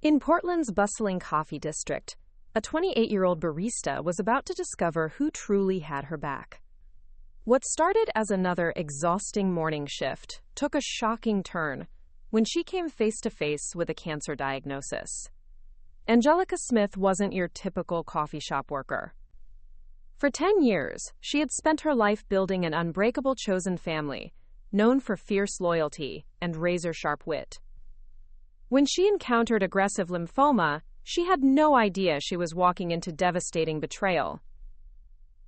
In Portland's bustling coffee district, a 28-year-old barista was about to discover who truly had her back. What started as another exhausting morning shift took a shocking turn when she came face to face with a cancer diagnosis. Angelica Smith wasn't your typical coffee shop worker. For 10 years, she had spent her life building an unbreakable chosen family, known for fierce loyalty and razor-sharp wit. When she encountered aggressive lymphoma, she had no idea she was walking into devastating betrayal.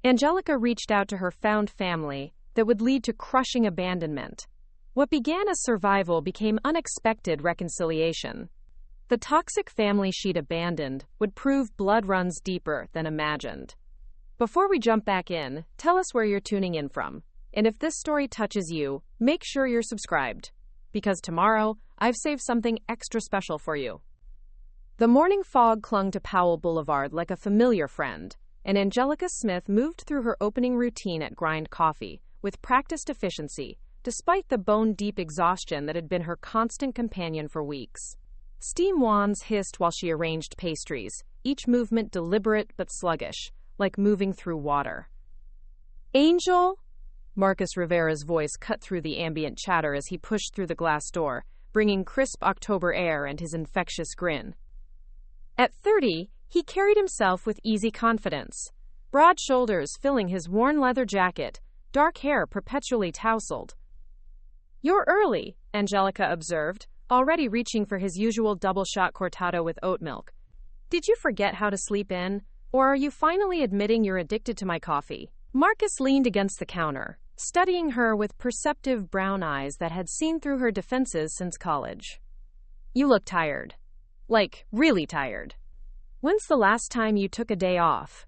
Angelica reached out to her found family that would lead to crushing abandonment. What began as survival became unexpected reconciliation. The toxic family she'd abandoned would prove blood runs deeper than imagined. Before we jump back in, tell us where you're tuning in from. And if this story touches you, make sure you're subscribed, because tomorrow, I've saved something extra special for you. The morning fog clung to Powell Boulevard like a familiar friend, and Angelica Smith moved through her opening routine at Grind Coffee with practiced efficiency, despite the bone-deep exhaustion that had been her constant companion for weeks. Steam wands hissed while she arranged pastries, each movement deliberate but sluggish, like moving through water. "Angel?" Marcus Rivera's voice cut through the ambient chatter as he pushed through the glass door, bringing crisp October air and his infectious grin. At 30, he carried himself with easy confidence, broad shoulders filling his worn leather jacket, dark hair perpetually tousled. "You're early," Angelica observed, already reaching for his usual double-shot cortado with oat milk. "Did you forget how to sleep in, or are you finally admitting you're addicted to my coffee?" Marcus leaned against the counter, studying her with perceptive brown eyes that had seen through her defenses since college. "You look tired. Like, really tired. When's the last time you took a day off?"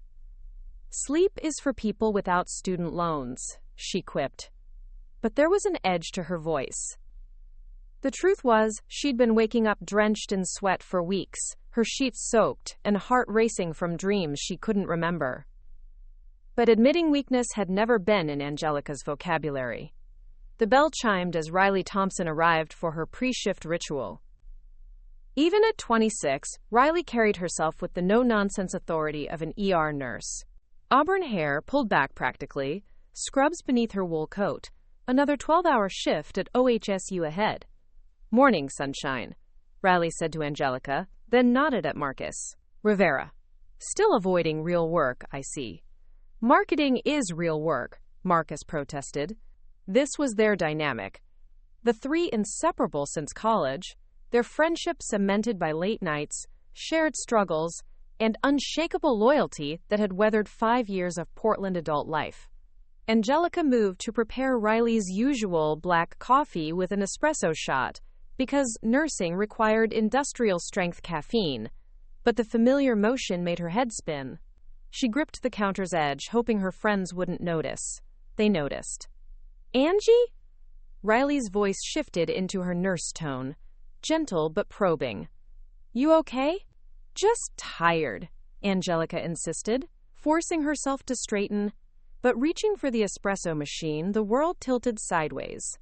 "Sleep is for people without student loans," she quipped. But there was an edge to her voice. The truth was, she'd been waking up drenched in sweat for weeks, her sheets soaked and heart racing from dreams she couldn't remember. But admitting weakness had never been in Angelica's vocabulary. The bell chimed as Riley Thompson arrived for her pre-shift ritual. Even at 26, Riley carried herself with the no-nonsense authority of an ER nurse. Auburn hair pulled back practically, scrubs beneath her wool coat, another 12-hour shift at OHSU ahead. "Morning, sunshine," Riley said to Angelica, then nodded at Marcus. "Rivera. Still avoiding real work, I see." "Marketing is real work," Marcus protested. This was their dynamic. The three inseparable since college, their friendship cemented by late nights, shared struggles, and unshakable loyalty that had weathered 5 years of Portland adult life. Angelica moved to prepare Riley's usual black coffee with an espresso shot, because nursing required industrial-strength caffeine, but the familiar motion made her head spin. She gripped the counter's edge, hoping her friends wouldn't notice. They noticed. "Angie?" Riley's voice shifted into her nurse tone, gentle but probing. "You okay?" "Just tired," Angelica insisted, forcing herself to straighten. But reaching for the espresso machine, the world tilted sideways.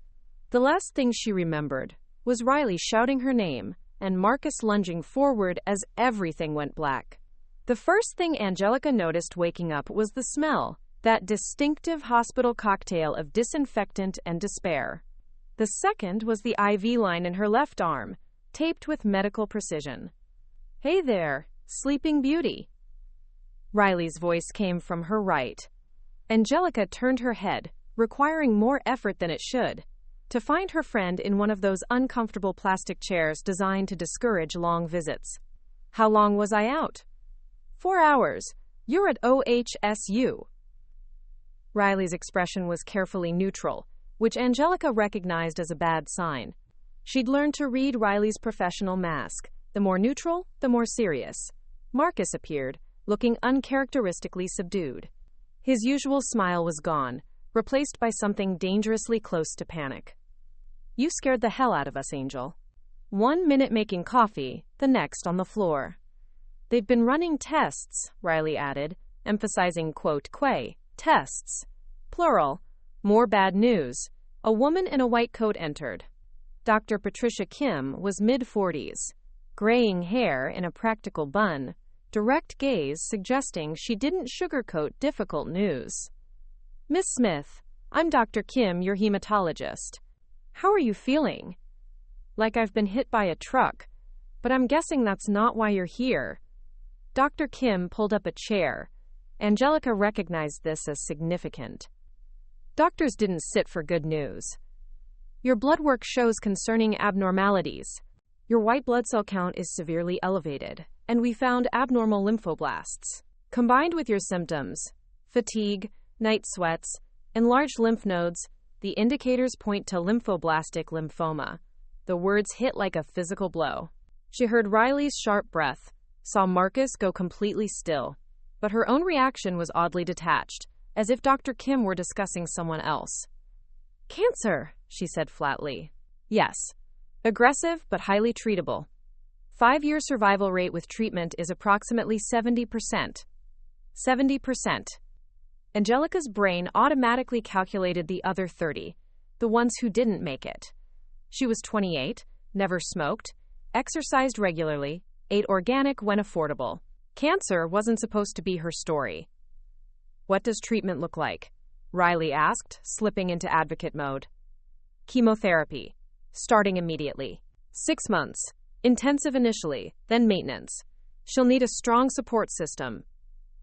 The last thing she remembered was Riley shouting her name and Marcus lunging forward as everything went black. The first thing Angelica noticed waking up was the smell, that distinctive hospital cocktail of disinfectant and despair. The second was the IV line in her left arm, taped with medical precision. "Hey there, Sleeping Beauty." Riley's voice came from her right. Angelica turned her head, requiring more effort than it should, to find her friend in one of those uncomfortable plastic chairs designed to discourage long visits. "How long was I out?" 4 hours. You're at OHSU." Riley's expression was carefully neutral, which Angelica recognized as a bad sign. She'd learned to read Riley's professional mask. The more neutral, the more serious. Marcus appeared, looking uncharacteristically subdued. His usual smile was gone, replaced by something dangerously close to panic. "You scared the hell out of us, Angel." 1 minute making coffee, the next on the floor. "They've been running tests," Riley added, emphasizing tests. Plural. More bad news. A woman in a white coat entered. Dr. Patricia Kim was mid-40s. graying hair in a practical bun, direct gaze suggesting she didn't sugarcoat difficult news. "Miss Smith, I'm Dr. Kim, your hematologist. How are you feeling?" "Like I've been hit by a truck, but I'm guessing that's not why you're here." Dr. Kim pulled up a chair. Angelica recognized this as significant. Doctors didn't sit for good news. "Your blood work shows concerning abnormalities. Your white blood cell count is severely elevated, and we found abnormal lymphoblasts. Combined with your symptoms, fatigue, night sweats, enlarged lymph nodes, the indicators point to lymphoblastic lymphoma." The words hit like a physical blow. She heard Riley's sharp breath, saw Marcus go completely still, but her own reaction was oddly detached, as if Dr. Kim were discussing someone else. "Cancer," she said flatly. "Yes. Aggressive but highly treatable. 5-year survival rate with treatment is approximately 70%. 70%. Angelica's brain automatically calculated the other 30, the ones who didn't make it. She was 28, never smoked, exercised regularly, ate organic when affordable. Cancer wasn't supposed to be her story. "What does treatment look like?" Riley asked, slipping into advocate mode. "Chemotherapy. Starting immediately. 6 months. Intensive initially, then maintenance. She'll need a strong support system."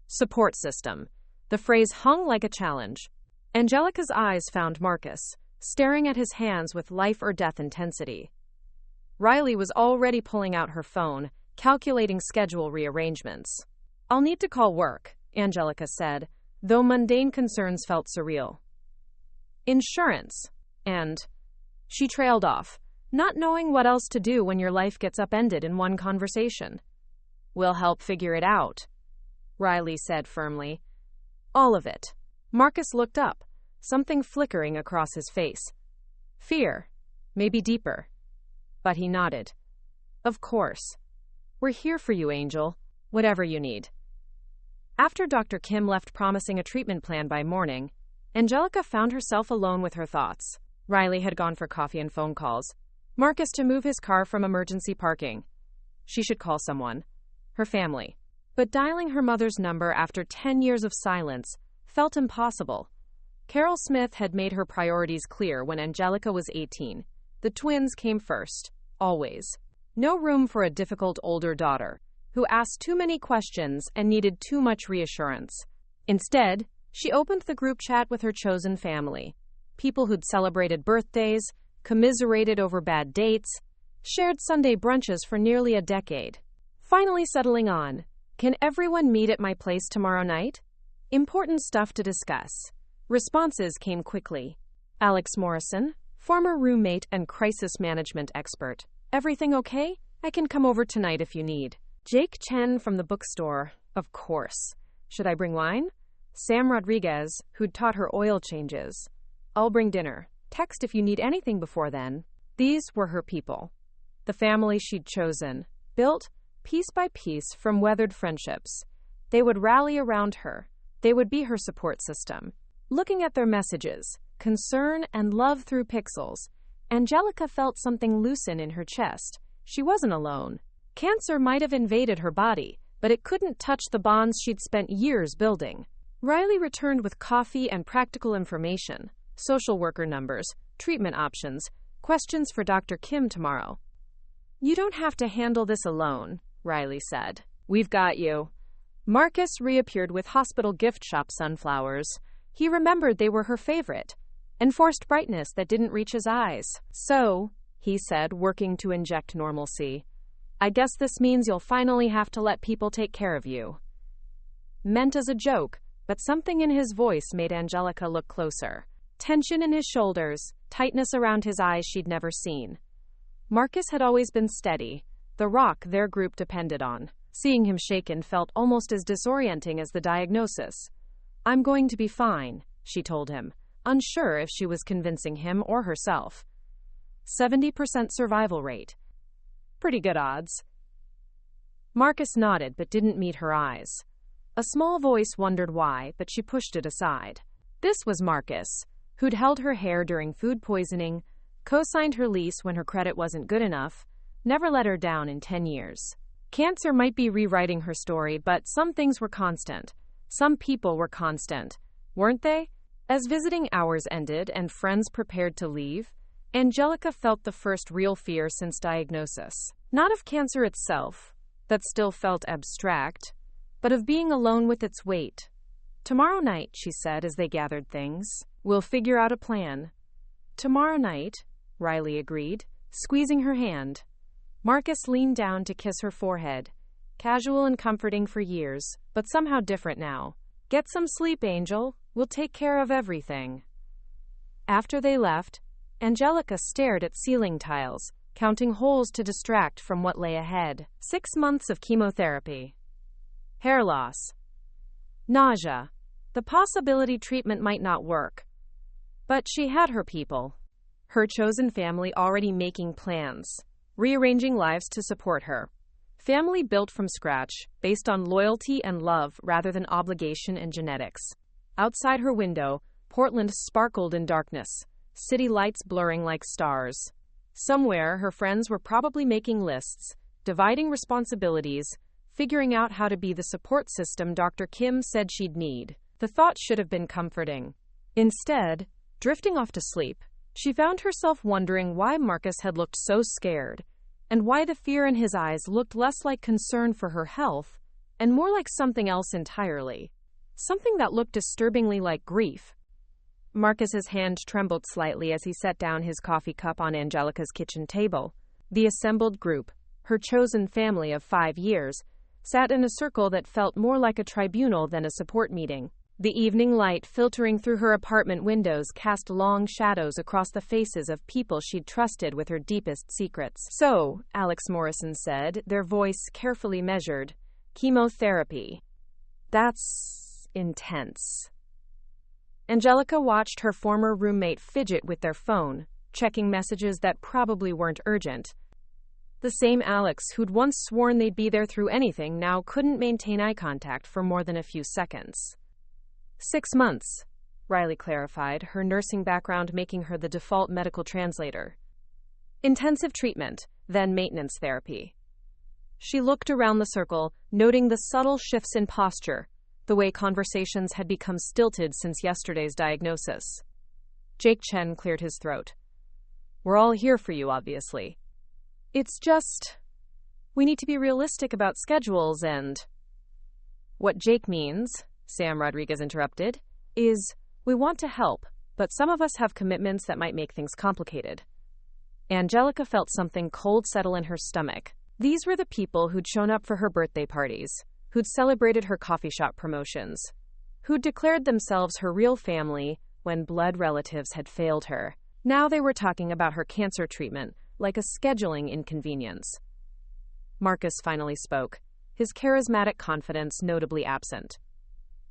Support system. The phrase hung like a challenge. Angelica's eyes found Marcus, staring at his hands with life-or-death intensity. Riley was already pulling out her phone, calculating schedule rearrangements. "I'll need to call work," Angelica said, though mundane concerns felt surreal. "Insurance. And..." She trailed off, not knowing what else to do when your life gets upended in one conversation. "We'll help figure it out," Riley said firmly. "All of it." Marcus looked up, something flickering across his face. Fear, maybe deeper. But he nodded. "Of course. We're here for you, Angel. Whatever you need." After Dr. Kim left promising a treatment plan by morning, Angelica found herself alone with her thoughts. Riley had gone for coffee and phone calls. Marcus to move his car from emergency parking. She should call someone. Her family. But dialing her mother's number after 10 years of silence felt impossible. Carol Smith had made her priorities clear when Angelica was 18. The twins came first. Always. No room for a difficult older daughter who asked too many questions and needed too much reassurance. Instead, she opened the group chat with her chosen family. People who'd celebrated birthdays, commiserated over bad dates, shared Sunday brunches for nearly a decade. Finally settling on, "Can everyone meet at my place tomorrow night? Important stuff to discuss." Responses came quickly. Alex Morrison, former roommate and crisis management expert. "Everything okay? I can come over tonight if you need." Jake Chen from the bookstore. "Of course. Should I bring wine?" Sam Rodriguez, who'd taught her oil changes. "I'll bring dinner. Text if you need anything before then." These were her people. The family she'd chosen, built piece by piece from weathered friendships. They would rally around her. They would be her support system. Looking at their messages, concern and love through pixels, Angelica felt something loosen in her chest. She wasn't alone. Cancer might have invaded her body, but it couldn't touch the bonds she'd spent years building. Riley returned with coffee and practical information. Social worker numbers, treatment options, questions for Dr. Kim tomorrow. "You don't have to handle this alone," Riley said. "We've got you." Marcus reappeared with hospital gift shop sunflowers. He remembered they were her favorite, enforced brightness that didn't reach his eyes. "So," he said, working to inject normalcy, "I guess this means you'll finally have to let people take care of you." Meant as a joke, but something in his voice made Angelica look closer. Tension in his shoulders, tightness around his eyes she'd never seen. Marcus had always been steady, the rock their group depended on. Seeing him shaken felt almost as disorienting as the diagnosis. "I'm going to be fine," she told him, unsure if she was convincing him or herself. 70% survival rate. Pretty good odds. Marcus nodded but didn't meet her eyes. A small voice wondered why, but she pushed it aside. This was Marcus, who'd held her hair during food poisoning, co-signed her lease when her credit wasn't good enough, never let her down in 10 years. Cancer might be rewriting her story, but some things were constant. Some people were constant, weren't they? As visiting hours ended and friends prepared to leave, Angelica felt the first real fear since diagnosis. Not of cancer itself, that still felt abstract, but of being alone with its weight. "Tomorrow night," she said as they gathered things, "we'll figure out a plan." "Tomorrow night," Riley agreed, squeezing her hand. Marcus leaned down to kiss her forehead. Casual and comforting for years, but somehow different now. "Get some sleep, Angel. We'll take care of everything." After they left, Angelica stared at ceiling tiles, counting holes to distract from what lay ahead. 6 months of chemotherapy. Hair loss. Nausea. The possibility treatment might not work. But she had her people. Her chosen family already making plans, rearranging lives to support her. Family built from scratch, based on loyalty and love rather than obligation and genetics. Outside her window, Portland sparkled in darkness, city lights blurring like stars. Somewhere, her friends were probably making lists, dividing responsibilities, figuring out how to be the support system Dr. Kim said she'd need. The thought should have been comforting. Instead, drifting off to sleep, she found herself wondering why Marcus had looked so scared, and why the fear in his eyes looked less like concern for her health, and more like something else entirely. Something that looked disturbingly like grief. Marcus's hand trembled slightly as he set down his coffee cup on Angelica's kitchen table. The assembled group, her chosen family of 5 years, sat in a circle that felt more like a tribunal than a support meeting. The evening light filtering through her apartment windows cast long shadows across the faces of people she'd trusted with her deepest secrets. "So," Alex Morrison said, their voice carefully measured, "chemotherapy. That's intense." Angelica watched her former roommate fidget with their phone, checking messages that probably weren't urgent. The same Alex who'd once sworn they'd be there through anything now couldn't maintain eye contact for more than a few seconds. 6 months, Riley clarified, her nursing background making her the default medical translator. Intensive treatment, then maintenance therapy. She looked around the circle, noting the subtle shifts in posture, the way conversations had become stilted since yesterday's diagnosis. Jake Chen cleared his throat. "We're all here for you, obviously. It's just, we need to be realistic about schedules and..." "What Jake means," Sam Rodriguez interrupted, "is we want to help, but some of us have commitments that might make things complicated." Angelica felt something cold settle in her stomach. These were the people who'd shown up for her birthday parties, who'd celebrated her coffee shop promotions, who'd declared themselves her real family when blood relatives had failed her. Now they were talking about her cancer treatment like a scheduling inconvenience. Marcus finally spoke, his charismatic confidence notably absent.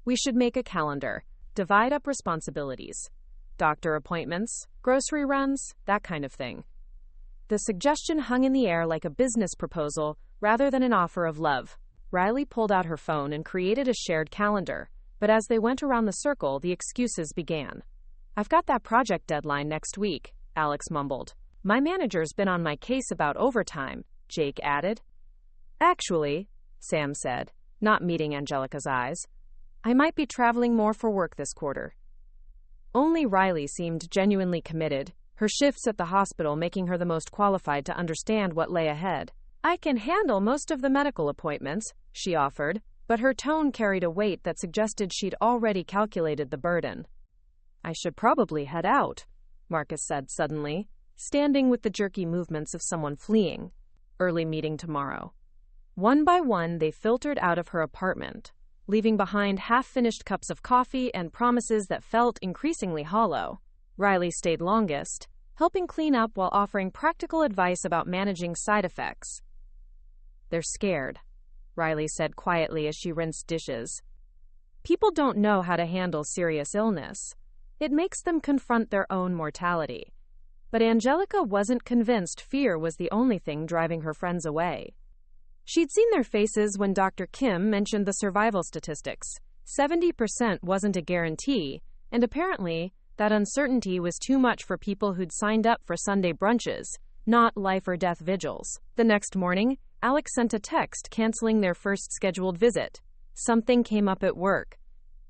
"We should make a calendar, divide up responsibilities. Doctor appointments, grocery runs, that kind of thing." The suggestion hung in the air like a business proposal rather than an offer of love. Riley pulled out her phone and created a shared calendar, but as they went around the circle, the excuses began. "I've got that project deadline next week," Alex mumbled. "My manager's been on my case about overtime," Jake added. "Actually," Sam said, not meeting Angelica's eyes, "I might be traveling more for work this quarter." Only Riley seemed genuinely committed, her shifts at the hospital making her the most qualified to understand what lay ahead. "I can handle most of the medical appointments," she offered, but her tone carried a weight that suggested she'd already calculated the burden. "I should probably head out," Marcus said suddenly, standing with the jerky movements of someone fleeing. "Early meeting tomorrow." One by one, they filtered out of her apartment, leaving behind half-finished cups of coffee and promises that felt increasingly hollow. Riley stayed longest, helping clean up while offering practical advice about managing side effects. "They're scared," Riley said quietly as she rinsed dishes. "People don't know how to handle serious illness. It makes them confront their own mortality." But Angelica wasn't convinced fear was the only thing driving her friends away. She'd seen their faces when Dr. Kim mentioned the survival statistics. 70% wasn't a guarantee, and apparently, that uncertainty was too much for people who'd signed up for Sunday brunches, not life-or-death vigils. The next morning, Alex sent a text canceling their first scheduled visit. Something came up at work.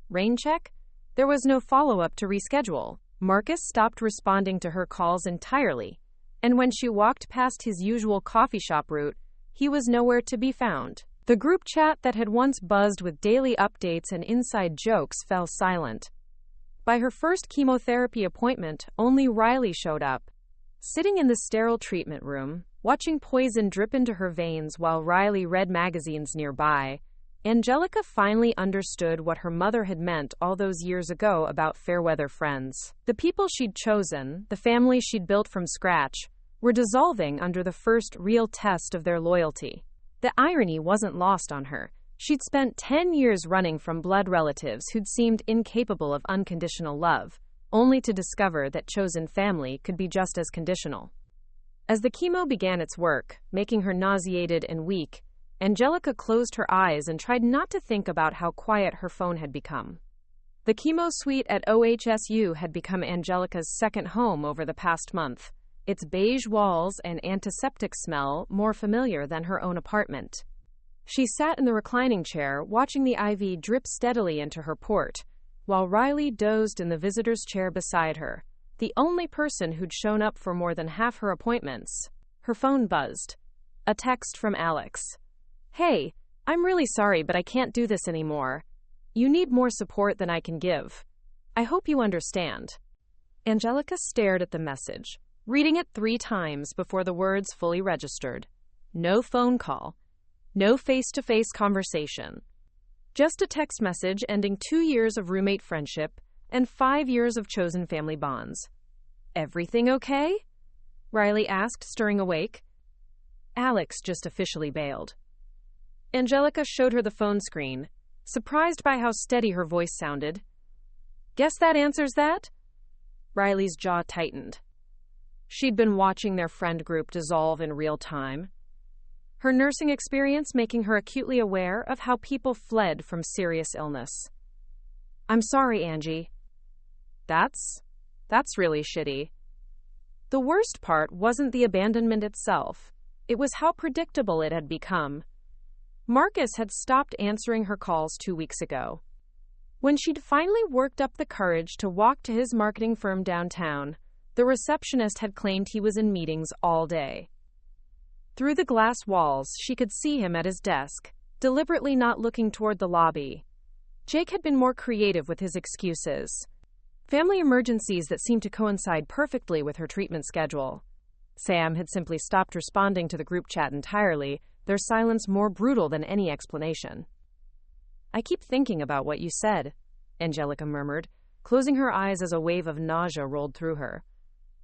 Rain check? There was no follow-up to reschedule. Marcus stopped responding to her calls entirely, and when she walked past his usual coffee shop route, he was nowhere to be found. The group chat that had once buzzed with daily updates and inside jokes fell silent. By her first chemotherapy appointment, only Riley showed up. Sitting in the sterile treatment room, watching poison drip into her veins while Riley read magazines nearby, Angelica finally understood what her mother had meant all those years ago about fair-weather friends. The people she'd chosen, the family she'd built from scratch, were dissolving under the first real test of their loyalty. The irony wasn't lost on her. She'd spent 10 years running from blood relatives who'd seemed incapable of unconditional love, only to discover that chosen family could be just as conditional. As the chemo began its work, making her nauseated and weak, Angelica closed her eyes and tried not to think about how quiet her phone had become. The chemo suite at OHSU had become Angelica's second home over the past month, its beige walls and antiseptic smell more familiar than her own apartment. She sat in the reclining chair, watching the IV drip steadily into her port, while Riley dozed in the visitor's chair beside her, the only person who'd shown up for more than half her appointments. Her phone buzzed. A text from Alex. "Hey, I'm really sorry, but I can't do this anymore. You need more support than I can give. I hope you understand." Angelica stared at the message, reading it 3 times before the words fully registered. No phone call. No face-to-face conversation. Just a text message ending 2 years of roommate friendship and 5 years of chosen family bonds. "Everything okay?" Riley asked, stirring awake. Alex just officially bailed. Angelica showed her the phone screen, surprised by how steady her voice sounded. "Guess that answers that?" Riley's jaw tightened. She'd been watching their friend group dissolve in real time, her nursing experience making her acutely aware of how people fled from serious illness. "I'm sorry, Angie." That's really shitty." The worst part wasn't the abandonment itself. It was how predictable it had become. Marcus had stopped answering her calls 2 weeks ago. When she'd finally worked up the courage to walk to his marketing firm downtown, the receptionist had claimed he was in meetings all day. Through the glass walls, she could see him at his desk, deliberately not looking toward the lobby. Jake had been more creative with his excuses. Family emergencies that seemed to coincide perfectly with her treatment schedule. Sam had simply stopped responding to the group chat entirely, their silence more brutal than any explanation. "I keep thinking about what you said," Angelica murmured, closing her eyes as a wave of nausea rolled through her.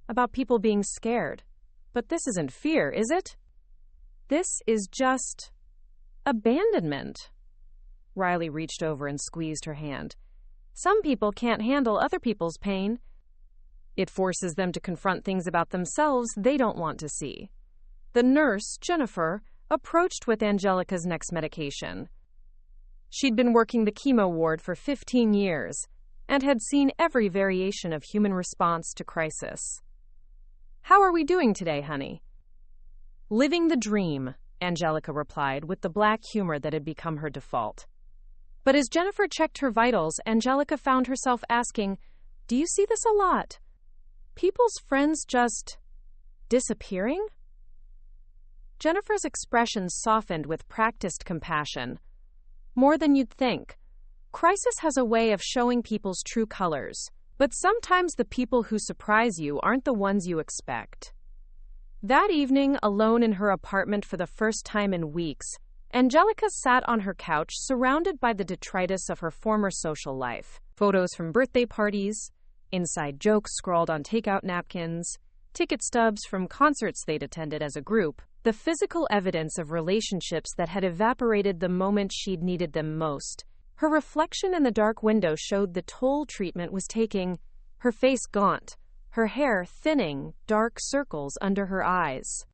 "About people being scared. But this isn't fear, is it? This is just abandonment." Riley reached over and squeezed her hand. "Some people can't handle other people's pain. It forces them to confront things about themselves they don't want to see." The nurse, Jennifer, approached with Angelica's next medication. She'd been working the chemo ward for 15 years and had seen every variation of human response to crisis. "How are we doing today, honey?" "Living the dream," Angelica replied with the black humor that had become her default. But as Jennifer checked her vitals, Angelica found herself asking, "Do you see this a lot? People's friends just disappearing?" Jennifer's expression softened with practiced compassion. "More than you'd think. Crisis has a way of showing people's true colors, but sometimes the people who surprise you aren't the ones you expect." That evening, alone in her apartment for the first time in weeks, Angelica sat on her couch surrounded by the detritus of her former social life. Photos from birthday parties, inside jokes scrawled on takeout napkins, ticket stubs from concerts they'd attended as a group, the physical evidence of relationships that had evaporated the moment she'd needed them most. Her reflection in the dark window showed the toll treatment was taking, her face gaunt, her hair thinning, dark circles under her eyes.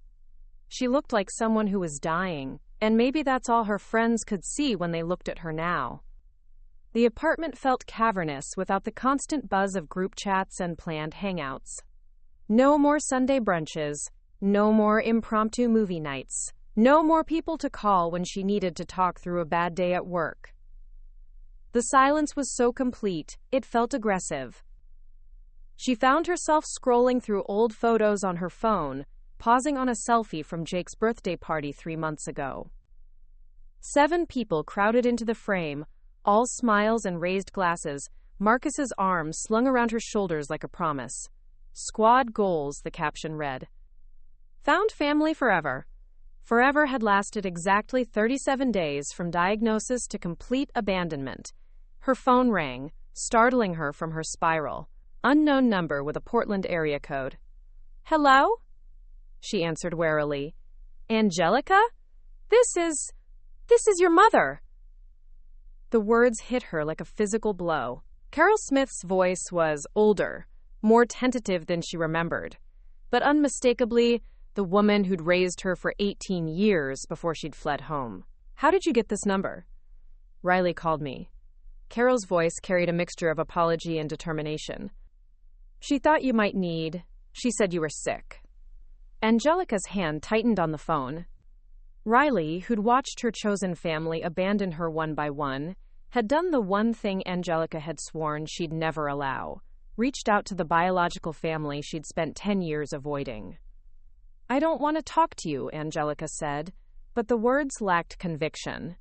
She looked like someone who was dying, and maybe that's all her friends could see when they looked at her now. The apartment felt cavernous without the constant buzz of group chats and planned hangouts. No more Sunday brunches, No more impromptu movie nights. No more people to call when she needed to talk through a bad day at work. The silence was so complete, it felt aggressive. She found herself scrolling through old photos on her phone, pausing on a selfie from Jake's birthday party 3 months ago. 7 people crowded into the frame, all smiles and raised glasses, Marcus's arms slung around her shoulders like a promise. Squad goals, the caption read. Found family forever. Forever had lasted exactly 37 days from diagnosis to complete abandonment. Her phone rang, startling her from her spiral. Unknown number with a Portland area code. Hello? She answered warily. Angelica? This is your mother. The words hit her like a physical blow. Carol Smith's voice was older, more tentative than she remembered, but unmistakably the woman who'd raised her for 18 years before she'd fled home. How did you get this number? Riley called me. Carol's voice carried a mixture of apology and determination. She thought you might need. She said you were sick. Angelica's hand tightened on the phone. Riley, who'd watched her chosen family abandon her one by one, had done the one thing Angelica had sworn she'd never allow, reached out to the biological family she'd spent 10 years avoiding. I don't want to talk to you, Angelica said, but the words lacked conviction.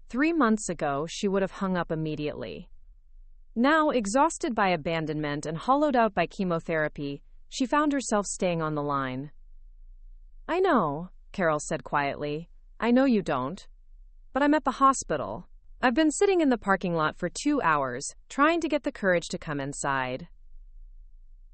3 months ago, she would have hung up immediately. Now, exhausted by abandonment and hollowed out by chemotherapy, she found herself staying on the line. I know, Carol said quietly. I know you don't. But I'm at the hospital. I've been sitting in the parking lot for 2 hours, trying to get the courage to come inside.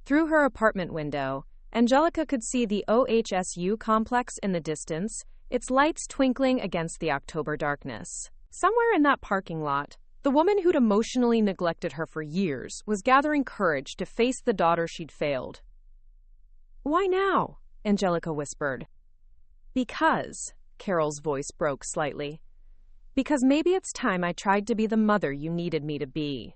Through her apartment window, Angelica could see the OHSU complex in the distance, its lights twinkling against the October darkness. Somewhere in that parking lot, the woman who'd emotionally neglected her for years was gathering courage to face the daughter she'd failed. Why now? Angelica whispered. Because, Carol's voice broke slightly. Because maybe it's time I tried to be the mother you needed me to be.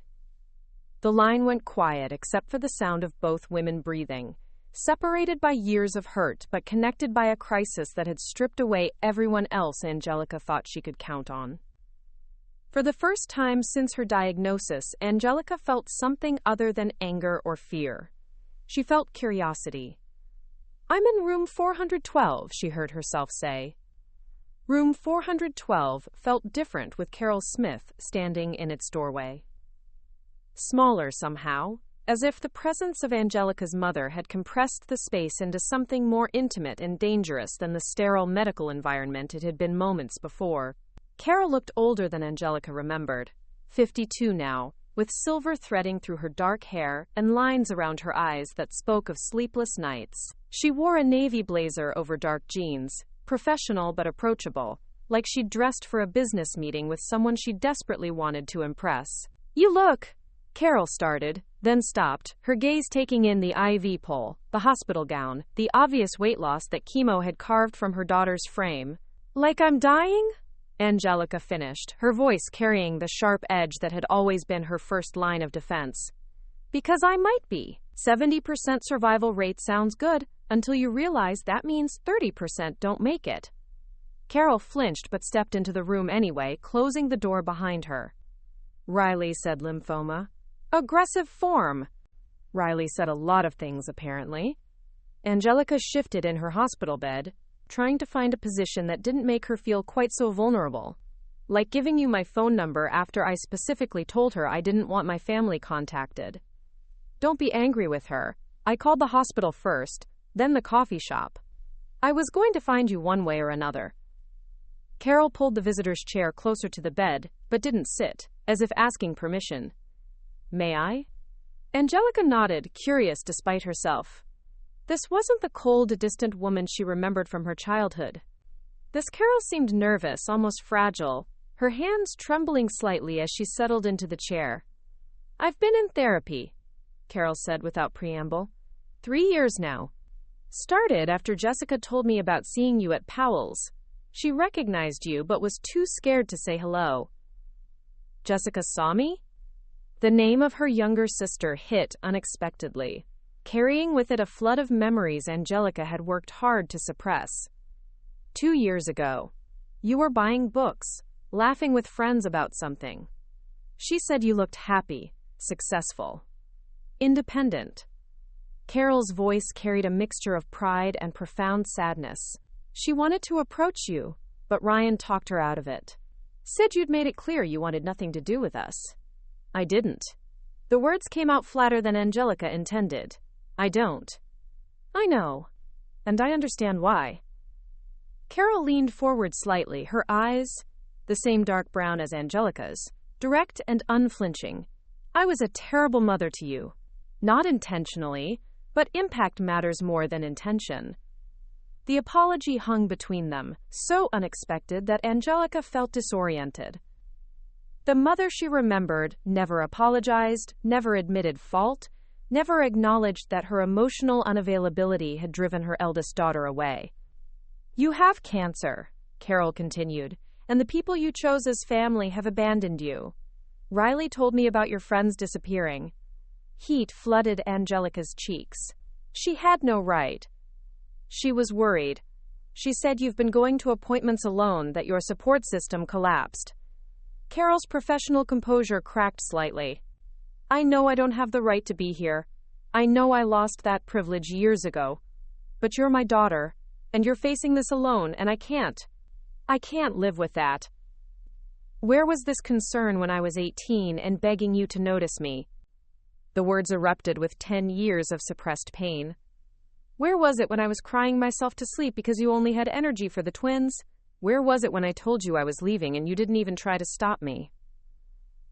The line went quiet except for the sound of both women breathing, separated by years of hurt but connected by a crisis that had stripped away everyone else Angelica thought she could count on. For the first time since her diagnosis, Angelica felt something other than anger or fear. She felt curiosity. I'm in room 412, she heard herself say. Room 412 felt different with Carol Smith standing in its doorway. Smaller somehow, as if the presence of Angelica's mother had compressed the space into something more intimate and dangerous than the sterile medical environment it had been moments before. Carol looked older than Angelica remembered, 52 now, with silver threading through her dark hair and lines around her eyes that spoke of sleepless nights. She wore a navy blazer over dark jeans, professional but approachable, like she'd dressed for a business meeting with someone she desperately wanted to impress. You look, Carol started, then stopped, her gaze taking in the IV pole, the hospital gown, the obvious weight loss that chemo had carved from her daughter's frame. Like I'm dying? Angelica finished, her voice carrying the sharp edge that had always been her first line of defense. Because I might be. 70% survival rate sounds good, until you realize that means 30% don't make it. Carol flinched but stepped into the room anyway, closing the door behind her. Riley said lymphoma. Aggressive form. Riley said a lot of things, apparently. Angelica shifted in her hospital bed, trying to find a position that didn't make her feel quite so vulnerable. Like giving you my phone number after I specifically told her I didn't want my family contacted. Don't be angry with her. I called the hospital first, then the coffee shop. I was going to find you one way or another. Carol pulled the visitor's chair closer to the bed, but didn't sit, as if asking permission. May I? Angelica nodded, curious despite herself. This wasn't the cold, distant woman she remembered from her childhood. This Carol seemed nervous, almost fragile, her hands trembling slightly as she settled into the chair. I've been in therapy, Carol said without preamble. 3 years now. Started after Jessica told me about seeing you at Powell's. She recognized you but was too scared to say hello. Jessica saw me? The name of her younger sister hit unexpectedly. carrying with it a flood of memories Angelica had worked hard to suppress. 2 years ago, you were buying books, laughing with friends about something. She said you looked happy, successful, independent. Carol's voice carried a mixture of pride and profound sadness. She wanted to approach you, but Ryan talked her out of it. Said you'd made it clear you wanted nothing to do with us. I didn't. The words came out flatter than Angelica intended. I don't. I know. And I understand why. Carol leaned forward slightly, her eyes, the same dark brown as Angelica's, direct and unflinching. I was a terrible mother to you. Not intentionally, but impact matters more than intention. The apology hung between them, so unexpected that Angelica felt disoriented. The mother she remembered never apologized, never admitted fault, never acknowledged that her emotional unavailability had driven her eldest daughter away. You have cancer, Carol continued, and the people you chose as family have abandoned you. Riley told me about your friends disappearing. Heat flooded Angelica's cheeks. She had no right. She was worried. She said you've been going to appointments alone, that your support system collapsed. Carol's professional composure cracked slightly. I know I don't have the right to be here. I know I lost that privilege years ago. But you're my daughter, and you're facing this alone, and I can't live with that. Where was this concern when I was 18 and begging you to notice me? The words erupted with 10 years of suppressed pain. Where was it when I was crying myself to sleep because you only had energy for the twins? Where was it when I told you I was leaving and you didn't even try to stop me?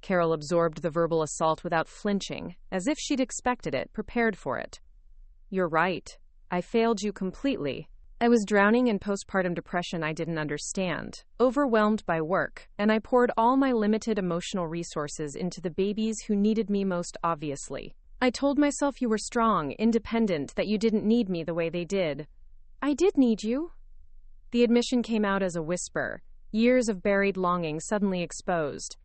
Carol absorbed the verbal assault without flinching, as if she'd expected it, prepared for it. You're right. I failed you completely. I was drowning in postpartum depression I didn't understand, overwhelmed by work, and I poured all my limited emotional resources into the babies who needed me most obviously. I told myself you were strong, independent, that you didn't need me the way they did. I did need you. The admission came out as a whisper, years of buried longing suddenly exposed.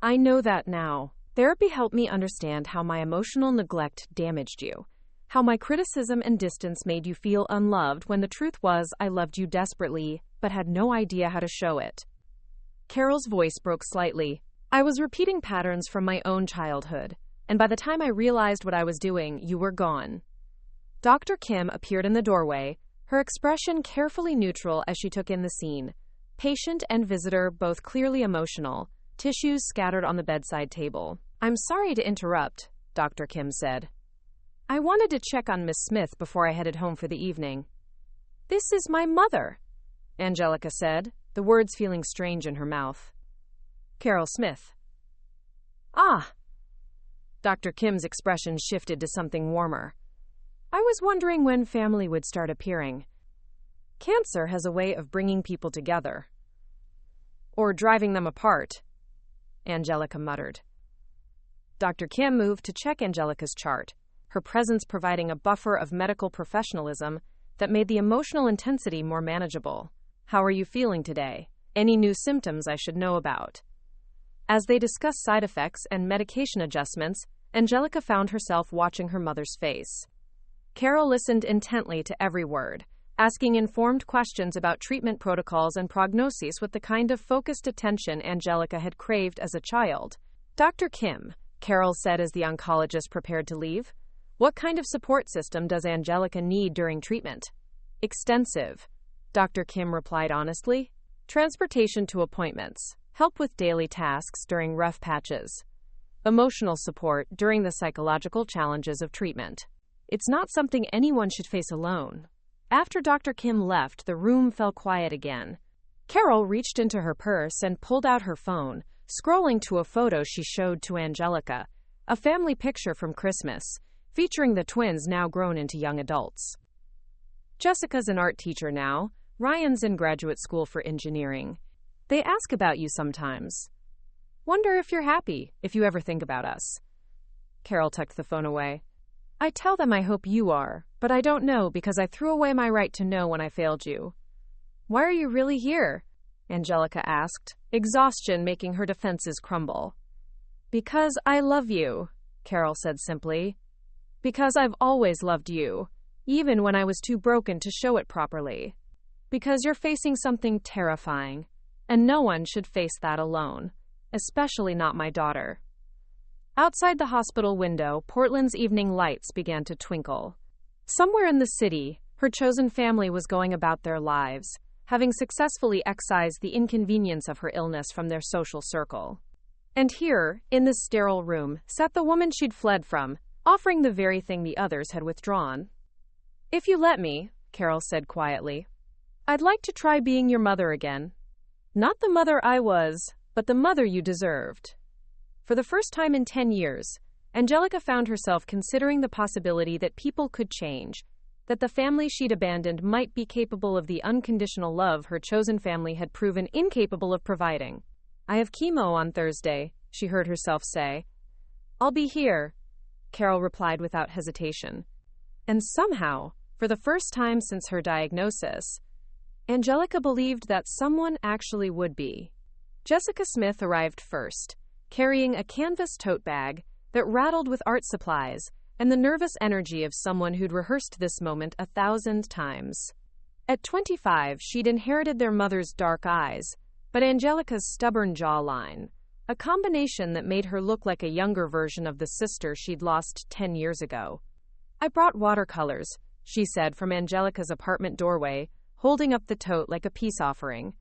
I know that now. Therapy helped me understand how my emotional neglect damaged you. How my criticism and distance made you feel unloved when the truth was I loved you desperately, but had no idea how to show it. Carol's voice broke slightly. I was repeating patterns from my own childhood, and by the time I realized what I was doing, you were gone. Dr. Kim appeared in the doorway, her expression carefully neutral as she took in the scene. Patient and visitor both clearly emotional, tissues scattered on the bedside table. I'm sorry to interrupt, Dr. Kim said. I wanted to check on Miss Smith before I headed home for the evening. This is my mother, Angelica said, the words feeling strange in her mouth. Carol Smith. Ah. Dr. Kim's expression shifted to something warmer. I was wondering when family would start appearing. Cancer has a way of bringing people together. Or driving them apart, Angelica muttered. Dr. Kim moved to check Angelica's chart, her presence providing a buffer of medical professionalism that made the emotional intensity more manageable. How are you feeling today? Any new symptoms I should know about? As they discussed side effects and medication adjustments, Angelica found herself watching her mother's face. Carol listened intently to every word, asking informed questions about treatment protocols and prognoses with the kind of focused attention Angelica had craved as a child. Dr. Kim, Carol said as the oncologist prepared to leave, what kind of support system does Angelica need during treatment? Extensive, Dr. Kim replied honestly. Transportation to appointments, help with daily tasks during rough patches, emotional support during the psychological challenges of treatment. It's not something anyone should face alone. After Dr. Kim left, the room fell quiet again. Carol reached into her purse and pulled out her phone, scrolling to a photo she showed to Angelica, a family picture from Christmas, featuring the twins now grown into young adults. Jessica's an art teacher now. Ryan's in graduate school for engineering. They ask about you sometimes. Wonder if you're happy, if you ever think about us. Carol tucked the phone away. I tell them I hope you are, but I don't know because I threw away my right to know when I failed you. Why are you really here? Angelica asked, exhaustion making her defenses crumble. Because I love you, Carol said simply. Because I've always loved you, even when I was too broken to show it properly. Because you're facing something terrifying, and no one should face that alone, especially not my daughter. Outside the hospital window, Portland's evening lights began to twinkle. Somewhere in the city, her chosen family was going about their lives, having successfully excised the inconvenience of her illness from their social circle. And here, in this sterile room, sat the woman she'd fled from, offering the very thing the others had withdrawn. "If you let me," Carol said quietly, "I'd like to try being your mother again. Not the mother I was, but the mother you deserved." For the first time in 10 years, Angelica found herself considering the possibility that people could change, that the family she'd abandoned might be capable of the unconditional love her chosen family had proven incapable of providing. "I have chemo on Thursday," she heard herself say. "I'll be here," Carol replied without hesitation. And somehow, for the first time since her diagnosis, Angelica believed that someone actually would be. Jessica Smith arrived first, carrying a canvas tote bag that rattled with art supplies and the nervous energy of someone who'd rehearsed this moment 1,000 times. At 25, she'd inherited their mother's dark eyes, but Angelica's stubborn jawline, a combination that made her look like a younger version of the sister she'd lost 10 years ago. "I brought watercolors," she said from Angelica's apartment doorway, holding up the tote like a peace offering.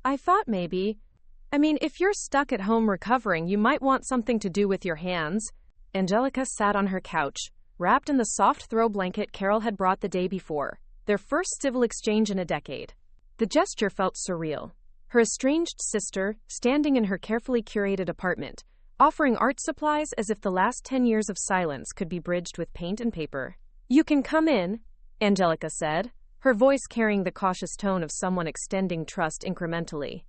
"I thought if you're stuck at home recovering, you might want something to do with your hands." Angelica sat on her couch, wrapped in the soft throw blanket Carol had brought the day before, their first civil exchange in a decade. The gesture felt surreal. Her estranged sister, standing in her carefully curated apartment, offering art supplies as if the last 10 years of silence could be bridged with paint and paper. "You can come in," Angelica said, her voice carrying the cautious tone of someone extending trust incrementally.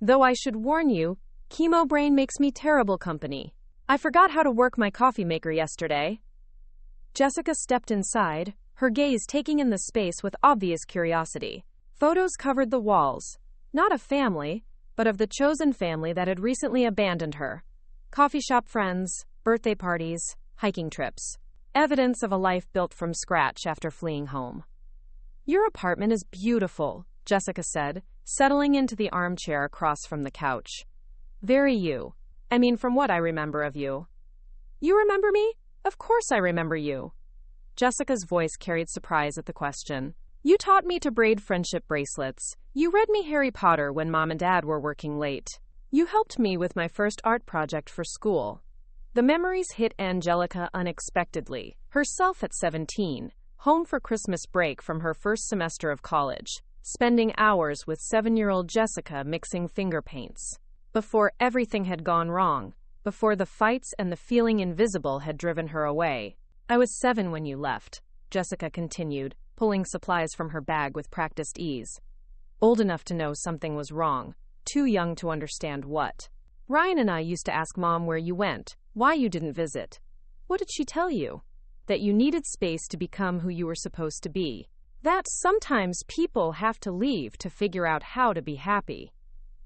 "Though I should warn you, chemo brain makes me terrible company. I forgot how to work my coffee maker yesterday." Jessica stepped inside, her gaze taking in the space with obvious curiosity. Photos covered the walls, not of family, but of the chosen family that had recently abandoned her. Coffee shop friends, birthday parties, hiking trips. Evidence of a life built from scratch after fleeing home. "Your apartment is beautiful," Jessica said, settling into the armchair across from the couch. "Very you. From what I remember of you." "You remember me? Of course I remember you." Jessica's voice carried surprise at the question. "You taught me to braid friendship bracelets. You read me Harry Potter when Mom and Dad were working late. You helped me with my first art project for school." The memories hit Angelica unexpectedly. Herself at 17, home for Christmas break from her first semester of college, spending hours with 7-year-old Jessica mixing finger paints. Before everything had gone wrong, before the fights and the feeling invisible had driven her away. "I was 7 when you left," Jessica continued, pulling supplies from her bag with practiced ease. "Old enough to know something was wrong, too young to understand what. Ryan and I used to ask Mom where you went, why you didn't visit. What did she tell you? That you needed space to become who you were supposed to be. That sometimes people have to leave to figure out how to be happy."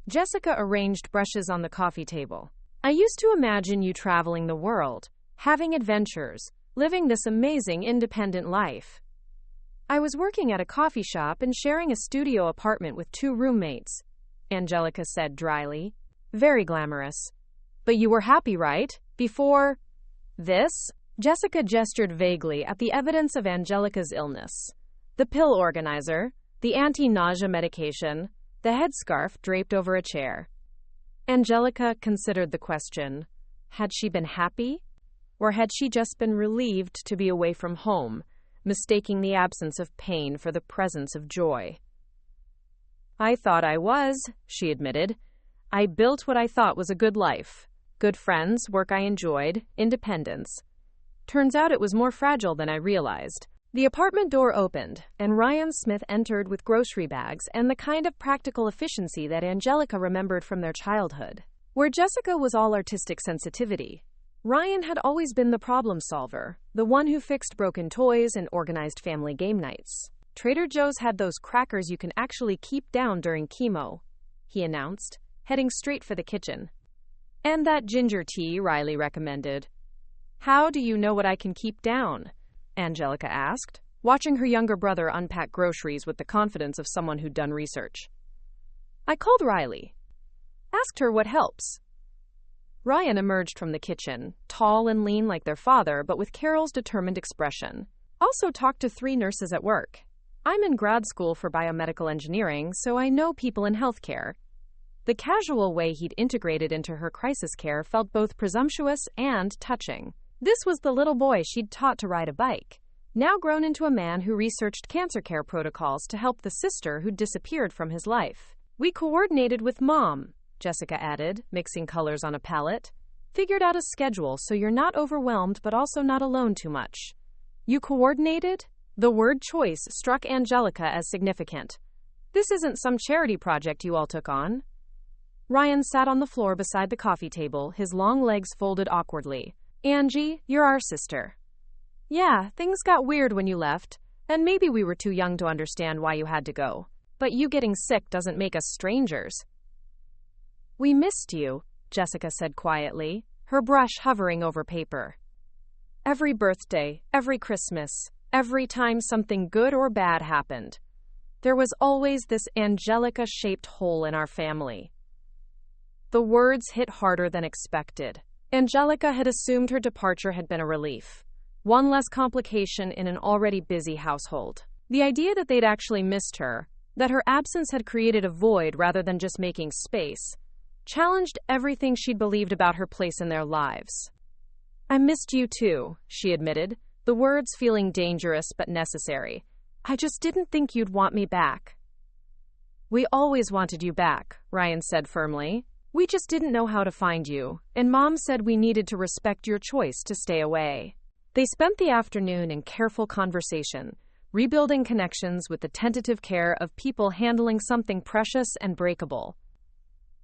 Jessica arranged brushes on the coffee table. "I used to imagine you traveling the world, having adventures, living this amazing independent life. I was working at a coffee shop and sharing a studio apartment with 2 roommates," Angelica said dryly. "Very glamorous. But you were happy, right? Before this?" Jessica gestured vaguely at the evidence of Angelica's illness. The pill organizer, the anti-nausea medication, the headscarf draped over a chair. Angelica considered the question. Had she been happy? Or had she just been relieved to be away from home, mistaking the absence of pain for the presence of joy? "I thought I was," she admitted. "I built what I thought was a good life. Good friends, work I enjoyed, independence. Turns out it was more fragile than I realized." The apartment door opened, and Ryan Smith entered with grocery bags and the kind of practical efficiency that Angelica remembered from their childhood. Where Jessica was all artistic sensitivity, Ryan had always been the problem solver, the one who fixed broken toys and organized family game nights. "Trader Joe's had those crackers you can actually keep down during chemo," he announced, heading straight for the kitchen. "And that ginger tea Riley recommended." How do you know what I can keep down? Angelica asked, watching her younger brother unpack groceries with the confidence of someone who'd done research. I called Riley. Asked her what helps. Ryan emerged from the kitchen, tall and lean like their father, but with Carol's determined expression. Also talked to 3 nurses at work. I'm in grad school for biomedical engineering, so I know people in healthcare. The casual way he'd integrated into her crisis care felt both presumptuous and touching. This was the little boy she'd taught to ride a bike, now grown into a man who researched cancer care protocols to help the sister who'd disappeared from his life. We coordinated with Mom, Jessica added, mixing colors on a palette. Figured out a schedule so you're not overwhelmed but also not alone too much. You coordinated? The word choice struck Angelica as significant. This isn't some charity project you all took on. Ryan sat on the floor beside the coffee table, his long legs folded awkwardly. Angie, you're our sister. Yeah, things got weird when you left, and maybe we were too young to understand why you had to go. But you getting sick doesn't make us strangers. We missed you, Jessica said quietly, her brush hovering over paper. Every birthday, every Christmas, every time something good or bad happened, there was always this Angelica-shaped hole in our family. The words hit harder than expected. Angelica had assumed her departure had been a relief. One less complication in an already busy household. The idea that they'd actually missed her, that her absence had created a void rather than just making space, challenged everything she'd believed about her place in their lives. I missed you too, she admitted, the words feeling dangerous but necessary. I just didn't think you'd want me back. We always wanted you back, Ryan said firmly. We just didn't know how to find you, and Mom said we needed to respect your choice to stay away. They spent the afternoon in careful conversation, rebuilding connections with the tentative care of people handling something precious and breakable.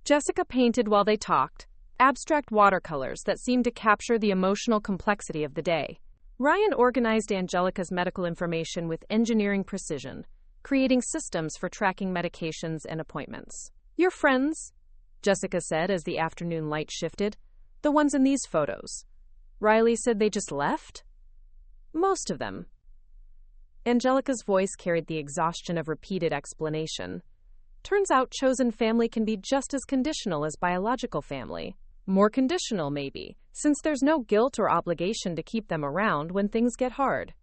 Jessica painted while they talked, abstract watercolors that seemed to capture the emotional complexity of the day. Ryan organized Angelica's medical information with engineering precision, creating systems for tracking medications and appointments. Your friends, Jessica said as the afternoon light shifted, the ones in these photos. Riley said they just left? Most of them. Angelica's voice carried the exhaustion of repeated explanation. Turns out chosen family can be just as conditional as biological family. More conditional, maybe, since there's no guilt or obligation to keep them around when things get hard.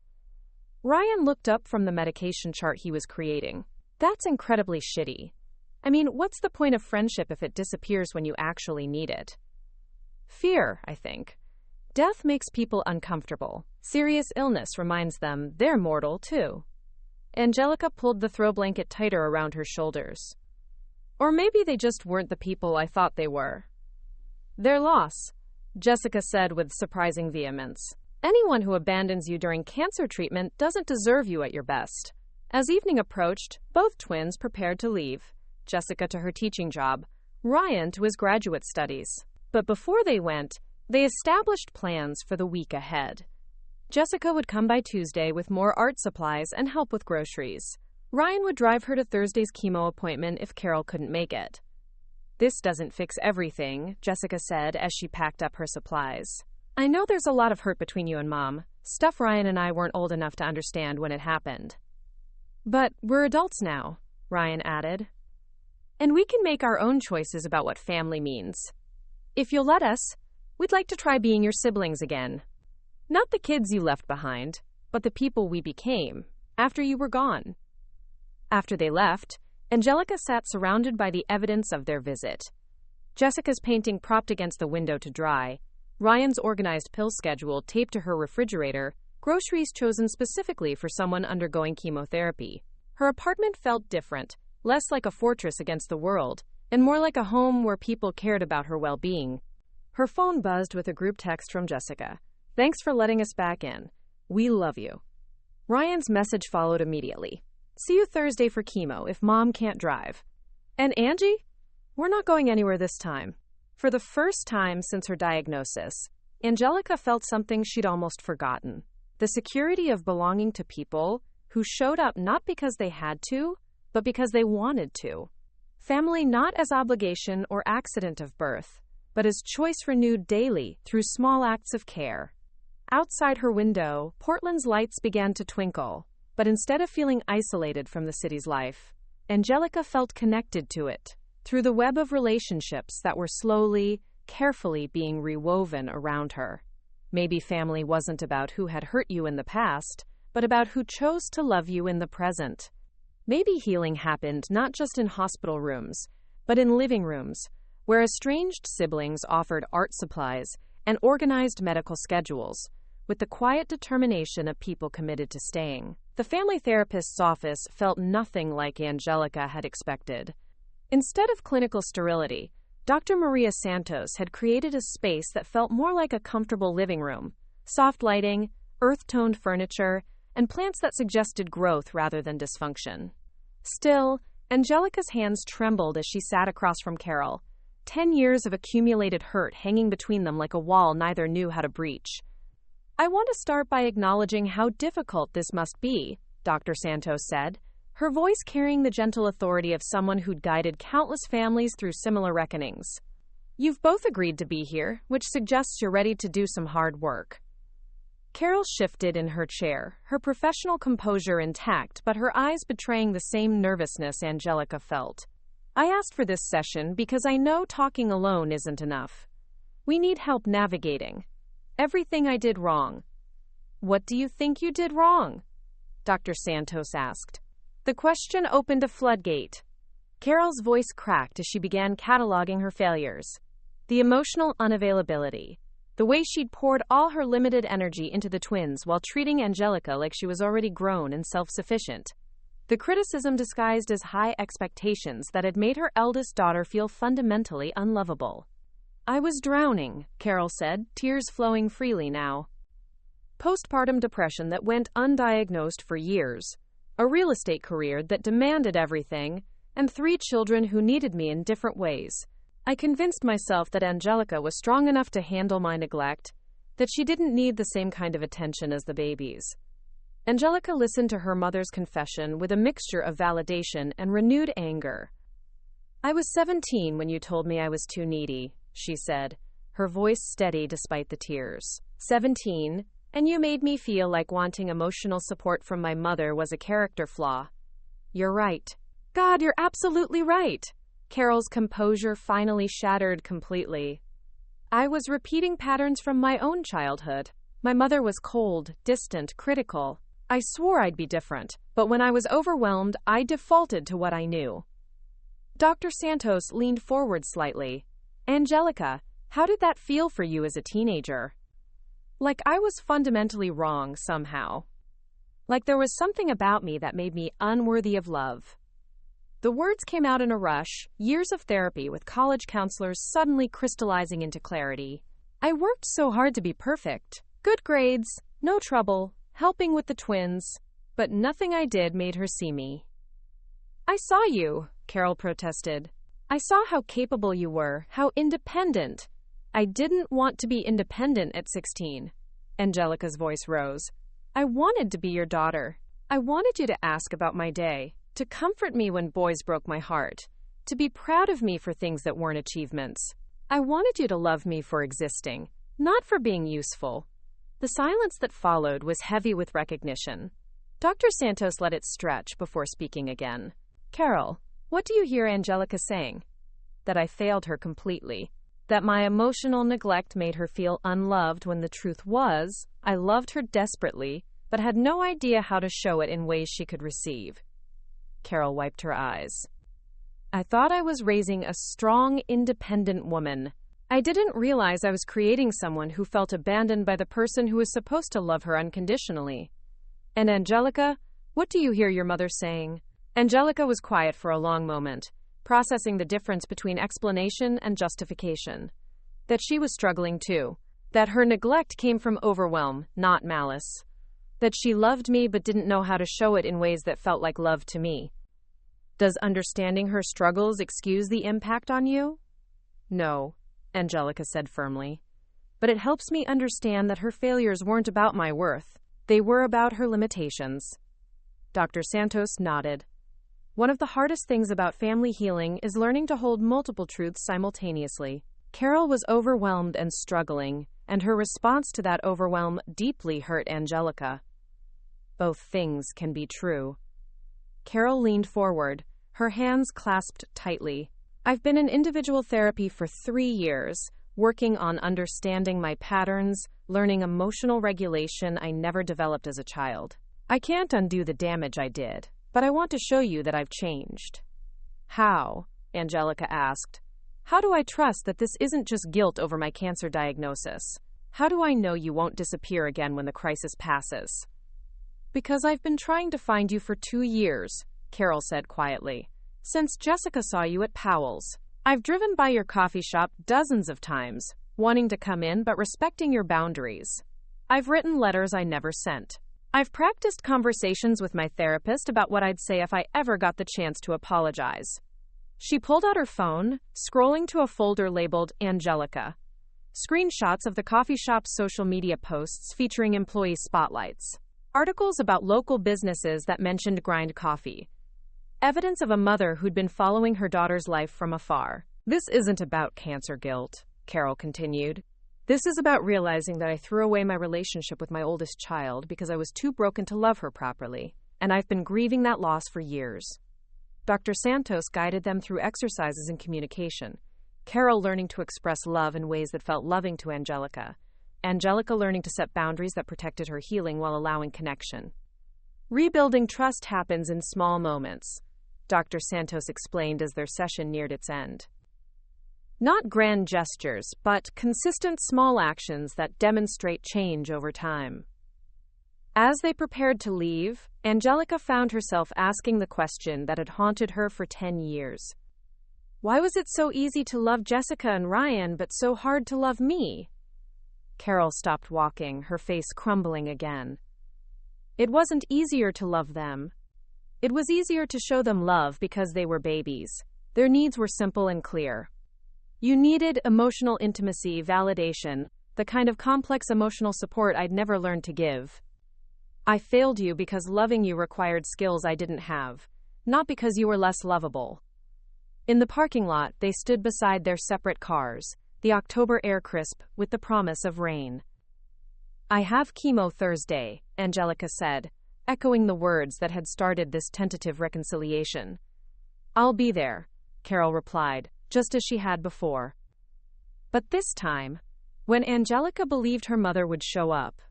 Ryan looked up from the medication chart he was creating. That's incredibly shitty. I mean, what's the point of friendship if it disappears when you actually need it? Fear, I think. Death makes people uncomfortable. Serious illness reminds them they're mortal, too. Angelica pulled the throw blanket tighter around her shoulders. Or maybe they just weren't the people I thought they were. Their loss, Jessica said with surprising vehemence. Anyone who abandons you during cancer treatment doesn't deserve you at your best. As evening approached, both twins prepared to leave. Jessica to her teaching job, Ryan to his graduate studies. But before they went, they established plans for the week ahead. Jessica would come by Tuesday with more art supplies and help with groceries. Ryan would drive her to Thursday's chemo appointment if Carol couldn't make it. This doesn't fix everything, Jessica said as she packed up her supplies. I know there's a lot of hurt between you and Mom, stuff Ryan and I weren't old enough to understand when it happened. But we're adults now, Ryan added. And we can make our own choices about what family means. If you'll let us, we'd like to try being your siblings again. Not the kids you left behind, but the people we became after you were gone. After they left, Angelica sat surrounded by the evidence of their visit. Jessica's painting propped against the window to dry, Ryan's organized pill schedule taped to her refrigerator, groceries chosen specifically for someone undergoing chemotherapy. Her apartment felt different, less like a fortress against the world, and more like a home where people cared about her well-being. Her phone buzzed with a group text from Jessica. Thanks for letting us back in. We love you. Ryan's message followed immediately. See you Thursday for chemo if Mom can't drive. And Angie? We're not going anywhere this time. For the first time since her diagnosis, Angelica felt something she'd almost forgotten. The security of belonging to people who showed up not because they had to, but because they wanted to. Family not as obligation or accident of birth, but as choice renewed daily through small acts of care. Outside her window, Portland's lights began to twinkle, but instead of feeling isolated from the city's life, Angelica felt connected to it, through the web of relationships that were slowly, carefully being rewoven around her. Maybe family wasn't about who had hurt you in the past, but about who chose to love you in the present. Maybe healing happened not just in hospital rooms, but in living rooms, where estranged siblings offered art supplies and organized medical schedules, with the quiet determination of people committed to staying. The family therapist's office felt nothing like Angelica had expected. Instead of clinical sterility, Dr. Maria Santos had created a space that felt more like a comfortable living room, soft lighting, earth-toned furniture, and plants that suggested growth rather than dysfunction. Still, Angelica's hands trembled as she sat across from Carol, 10 years of accumulated hurt hanging between them like a wall neither knew how to breach. "I want to start by acknowledging how difficult this must be," Dr. Santos said, her voice carrying the gentle authority of someone who'd guided countless families through similar reckonings. "You've both agreed to be here, which suggests you're ready to do some hard work." Carol shifted in her chair, her professional composure intact but her eyes betraying the same nervousness Angelica felt. "I asked for this session because I know talking alone isn't enough. We need help navigating everything I did wrong." "What do you think you did wrong?" Dr. Santos asked. The question opened a floodgate. Carol's voice cracked as she began cataloging her failures. The emotional unavailability, the way she'd poured all her limited energy into the twins while treating Angelica like she was already grown and self-sufficient. The criticism disguised as high expectations that had made her eldest daughter feel fundamentally unlovable. "I was drowning," Carol said, tears flowing freely now. "Postpartum depression that went undiagnosed for years, a real estate career that demanded everything, and 3 children who needed me in different ways. I convinced myself that Angelica was strong enough to handle my neglect, that she didn't need the same kind of attention as the babies." Angelica listened to her mother's confession with a mixture of validation and renewed anger. "I was 17 when you told me I was too needy," she said, her voice steady despite the tears. 17, and you made me feel like wanting emotional support from my mother was a character flaw. You're right. God, you're absolutely right. Carol's composure finally shattered completely. I was repeating patterns from my own childhood. My mother was cold, distant, critical. I swore I'd be different, but when I was overwhelmed, I defaulted to what I knew. Dr. Santos leaned forward slightly. Angelica, how did that feel for you as a teenager? Like I was fundamentally wrong somehow. Like there was something about me that made me unworthy of love. The words came out in a rush, years of therapy with college counselors suddenly crystallizing into clarity. I worked so hard to be perfect. Good grades, no trouble, helping with the twins, but nothing I did made her see me. I saw you, Carol protested. I saw how capable you were, how independent. I didn't want to be independent at 16. Angelica's voice rose. I wanted to be your daughter. I wanted you to ask about my day, to comfort me when boys broke my heart, to be proud of me for things that weren't achievements. I wanted you to love me for existing, not for being useful. The silence that followed was heavy with recognition. Dr. Santos let it stretch before speaking again. Carol, what do you hear Angelica saying? That I failed her completely. That my emotional neglect made her feel unloved when the truth was, I loved her desperately, but had no idea how to show it in ways she could receive. Carol wiped her eyes. I thought I was raising a strong, independent woman. I didn't realize I was creating someone who felt abandoned by the person who was supposed to love her unconditionally. And Angelica, what do you hear your mother saying? Angelica was quiet for a long moment, processing the difference between explanation and justification. That she was struggling too. That her neglect came from overwhelm, not malice. That she loved me but didn't know how to show it in ways that felt like love to me. Does understanding her struggles excuse the impact on you? No, Angelica said firmly. But it helps me understand that her failures weren't about my worth. They were about her limitations. Dr. Santos nodded. One of the hardest things about family healing is learning to hold multiple truths simultaneously. Carol was overwhelmed and struggling, and her response to that overwhelm deeply hurt Angelica. Both things can be true. Carol leaned forward, her hands clasped tightly. I've been in individual therapy for 3 years, working on understanding my patterns, learning emotional regulation I never developed as a child. I can't undo the damage I did, but I want to show you that I've changed. How? Angelica asked. How do I trust that this isn't just guilt over my cancer diagnosis? How do I know you won't disappear again when the crisis passes? Because I've been trying to find you for 2 years, Carol said quietly. Since Jessica saw you at Powell's. I've driven by your coffee shop dozens of times, wanting to come in but respecting your boundaries. I've written letters I never sent. I've practiced conversations with my therapist about what I'd say if I ever got the chance to apologize. She pulled out her phone, scrolling to a folder labeled Angelica. Screenshots of the coffee shop's social media posts featuring employee spotlights. Articles about local businesses that mentioned grind coffee. Evidence of a mother who'd been following her daughter's life from afar. This isn't about cancer guilt, Carol continued. This is about realizing that I threw away my relationship with my oldest child because I was too broken to love her properly, and I've been grieving that loss for years. Dr. Santos guided them through exercises in communication, Carol learning to express love in ways that felt loving to Angelica, Angelica learning to set boundaries that protected her healing while allowing connection. Rebuilding trust happens in small moments, Dr. Santos explained as their session neared its end. Not grand gestures, but consistent small actions that demonstrate change over time. As they prepared to leave, Angelica found herself asking the question that had haunted her for 10 years. Why was it so easy to love Jessica and Ryan, but so hard to love me? Carol stopped walking, her face crumbling again. It wasn't easier to love them. It was easier to show them love because they were babies. Their needs were simple and clear. You needed emotional intimacy, validation, the kind of complex emotional support I'd never learned to give. I failed you because loving you required skills I didn't have, not because you were less lovable. In the parking lot, they stood beside their separate cars, the October air crisp with the promise of rain. I have chemo Thursday, Angelica said, echoing the words that had started this tentative reconciliation. I'll be there, Carol replied, just as she had before. But this time, when Angelica believed her mother would show up,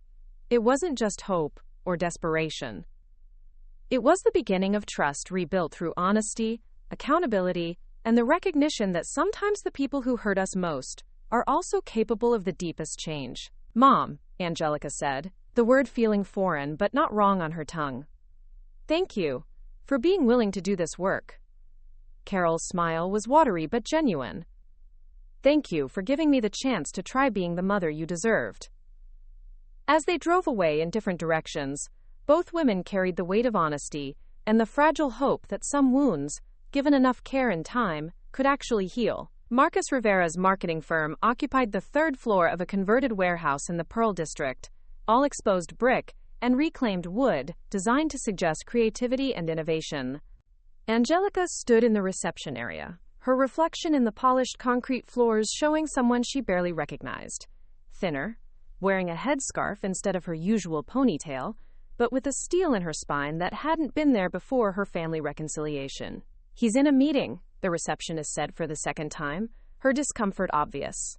it wasn't just hope or desperation. It was the beginning of trust rebuilt through honesty, accountability, and the recognition that sometimes the people who hurt us most are also capable of the deepest change. Mom, Angelica said, the word feeling foreign but not wrong on her tongue. Thank you for being willing to do this work. Carol's smile was watery but genuine. Thank you for giving me the chance to try being the mother you deserved. As they drove away in different directions, both women carried the weight of honesty and the fragile hope that some wounds, given enough care and time, could actually heal. Marcus Rivera's marketing firm occupied the 3rd floor of a converted warehouse in the Pearl District, all exposed brick and reclaimed wood, designed to suggest creativity and innovation. Angelica stood in the reception area, her reflection in the polished concrete floors showing someone she barely recognized. Thinner, wearing a headscarf instead of her usual ponytail, but with a steel in her spine that hadn't been there before her family reconciliation. He's in a meeting, the receptionist said for the 2nd time, her discomfort obvious.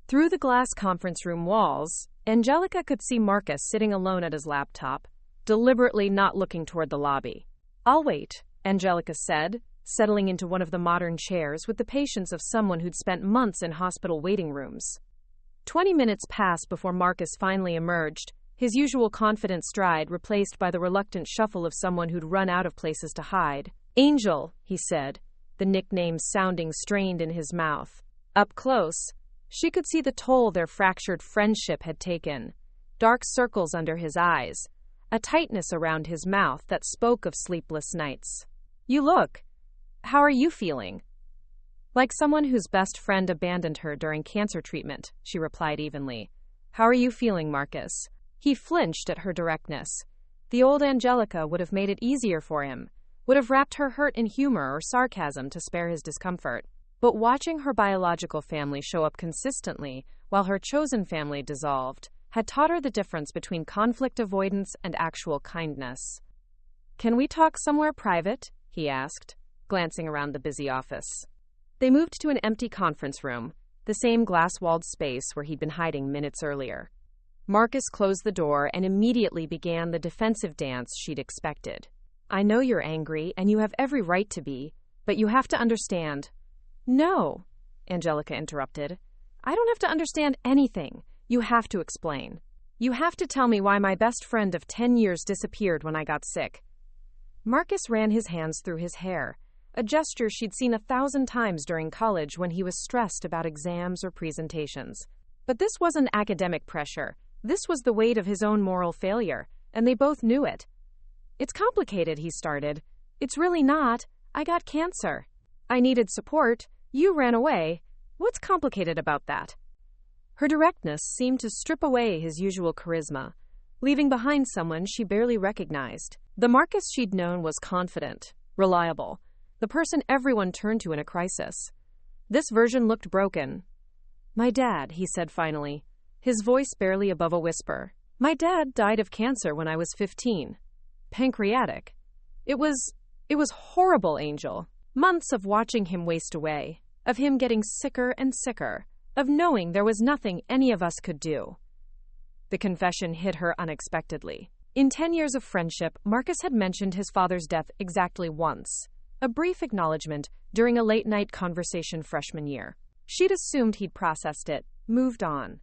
Through the glass conference room walls, Angelica could see Marcus sitting alone at his laptop, deliberately not looking toward the lobby. I'll wait, Angelica said, settling into one of the modern chairs with the patience of someone who'd spent months in hospital waiting rooms. 20 minutes passed before Marcus finally emerged, his usual confident stride replaced by the reluctant shuffle of someone who'd run out of places to hide. Angel, he said, the nickname sounding strained in his mouth. Up close, she could see the toll their fractured friendship had taken. Dark circles under his eyes, a tightness around his mouth that spoke of sleepless nights. You look. How are you feeling? Like someone whose best friend abandoned her during cancer treatment, she replied evenly. How are you feeling, Marcus? He flinched at her directness. The old Angelica would have made it easier for him, would have wrapped her hurt in humor or sarcasm to spare his discomfort. But watching her biological family show up consistently while her chosen family dissolved had taught her the difference between conflict avoidance and actual kindness. "Can we talk somewhere private?" he asked, glancing around the busy office. They moved to an empty conference room, the same glass-walled space where he'd been hiding minutes earlier. Marcus closed the door and immediately began the defensive dance she'd expected. "I know you're angry, and you have every right to be, but you have to understand." "No," Angelica interrupted. "I don't have to understand anything. You have to explain. You have to tell me why my best friend of 10 years disappeared when I got sick." Marcus ran his hands through his hair, a gesture she'd seen 1,000 times during college when he was stressed about exams or presentations. But this wasn't academic pressure. This was the weight of his own moral failure, and they both knew it. "It's complicated," he started. "It's really not. I got cancer. I needed support. You ran away. What's complicated about that?" Her directness seemed to strip away his usual charisma, leaving behind someone she barely recognized. The Marcus she'd known was confident, reliable, the person everyone turned to in a crisis. This version looked broken. "My dad," he said finally, his voice barely above a whisper. "My dad died of cancer when I was 15. Pancreatic. It was horrible, Angel. Months of watching him waste away, of him getting sicker and sicker, of knowing there was nothing any of us could do." The confession hit her unexpectedly. In 10 years of friendship, Marcus had mentioned his father's death exactly once, a brief acknowledgement during a late-night conversation freshman year. She'd assumed he'd processed it, moved on.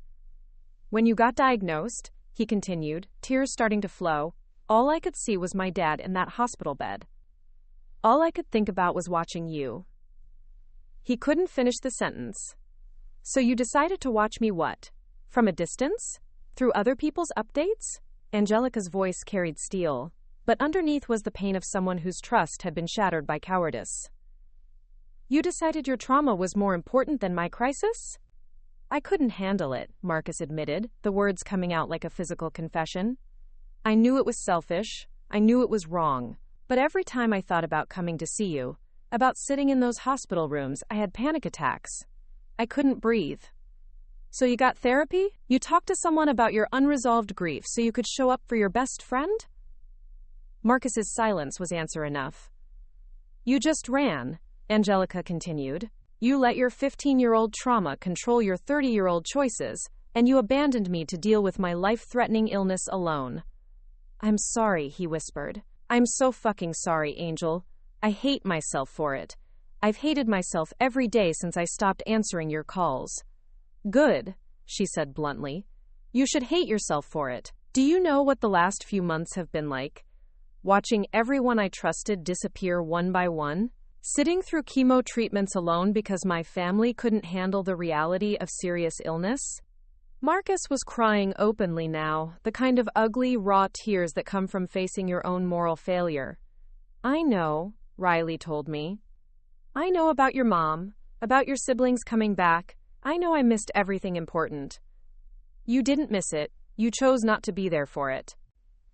"When you got diagnosed," he continued, tears starting to flow, "all I could see was my dad in that hospital bed. All I could think about was watching you." He couldn't finish the sentence. "So you decided to watch me what? From a distance? Through other people's updates?" Angelica's voice carried steel, but underneath was the pain of someone whose trust had been shattered by cowardice. "You decided your trauma was more important than my crisis?" "I couldn't handle it," Marcus admitted, the words coming out like a physical confession. "I knew it was selfish. I knew it was wrong. But every time I thought about coming to see you, about sitting in those hospital rooms, I had panic attacks. I couldn't breathe." "So you got therapy? You talked to someone about your unresolved grief so you could show up for your best friend?" Marcus's silence was answer enough. "You just ran," Angelica continued. "You let your 15-year-old trauma control your 30-year-old choices, and you abandoned me to deal with my life-threatening illness alone." "I'm sorry," he whispered. "I'm so fucking sorry, Angel. I hate myself for it. I've hated myself every day since I stopped answering your calls." "Good," she said bluntly. "You should hate yourself for it. Do you know what the last few months have been like? Watching everyone I trusted disappear one by one? Sitting through chemo treatments alone because my family couldn't handle the reality of serious illness?" Marcus was crying openly now, the kind of ugly, raw tears that come from facing your own moral failure. "I know," Riley told me. "I know about your mom, about your siblings coming back. I know I missed everything important." "You didn't miss it. You chose not to be there for it."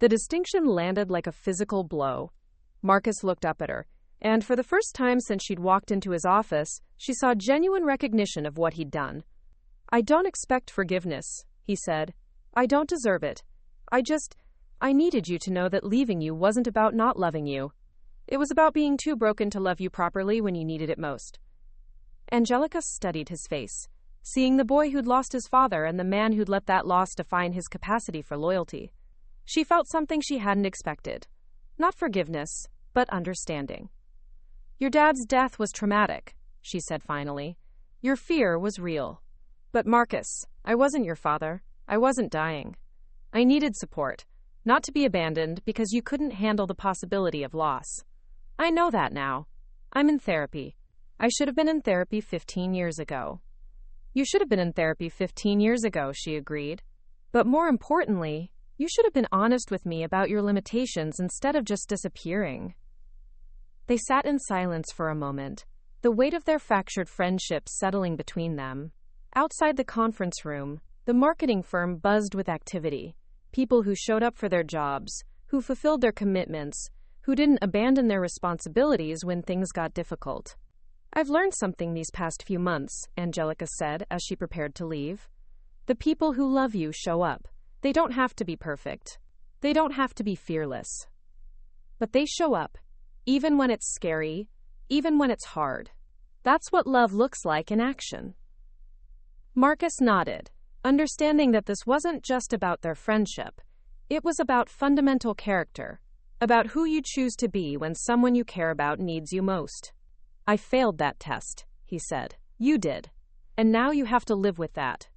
The distinction landed like a physical blow. Marcus looked up at her, and for the first time since she'd walked into his office, she saw genuine recognition of what he'd done. "I don't expect forgiveness," he said. "I don't deserve it. I needed you to know that leaving you wasn't about not loving you. It was about being too broken to love you properly when you needed it most." Angelica studied his face, seeing the boy who'd lost his father and the man who'd let that loss define his capacity for loyalty. She felt something she hadn't expected. Not forgiveness, but understanding. "Your dad's death was traumatic," she said finally. "Your fear was real. But Marcus, I wasn't your father. I wasn't dying. I needed support, not to be abandoned because you couldn't handle the possibility of loss. I know that now. I'm in therapy. I should have been in therapy 15 years ago." "You should have been in therapy 15 years ago," she agreed. "But more importantly, you should have been honest with me about your limitations instead of just disappearing." They sat in silence for a moment, the weight of their fractured friendship settling between them. Outside the conference room, the marketing firm buzzed with activity. People who showed up for their jobs, who fulfilled their commitments, who didn't abandon their responsibilities when things got difficult. I've learned something these past few months, Angelica said as she prepared to leave. The people who love you show up. They don't have to be perfect. They don't have to be fearless. But they show up, even when it's scary, even when it's hard. That's what love looks like in action. Marcus nodded, understanding that this wasn't just about their friendship. It was about fundamental character, about who you choose to be when someone you care about needs you most. I failed that test, he said. You did. And now you have to live with that.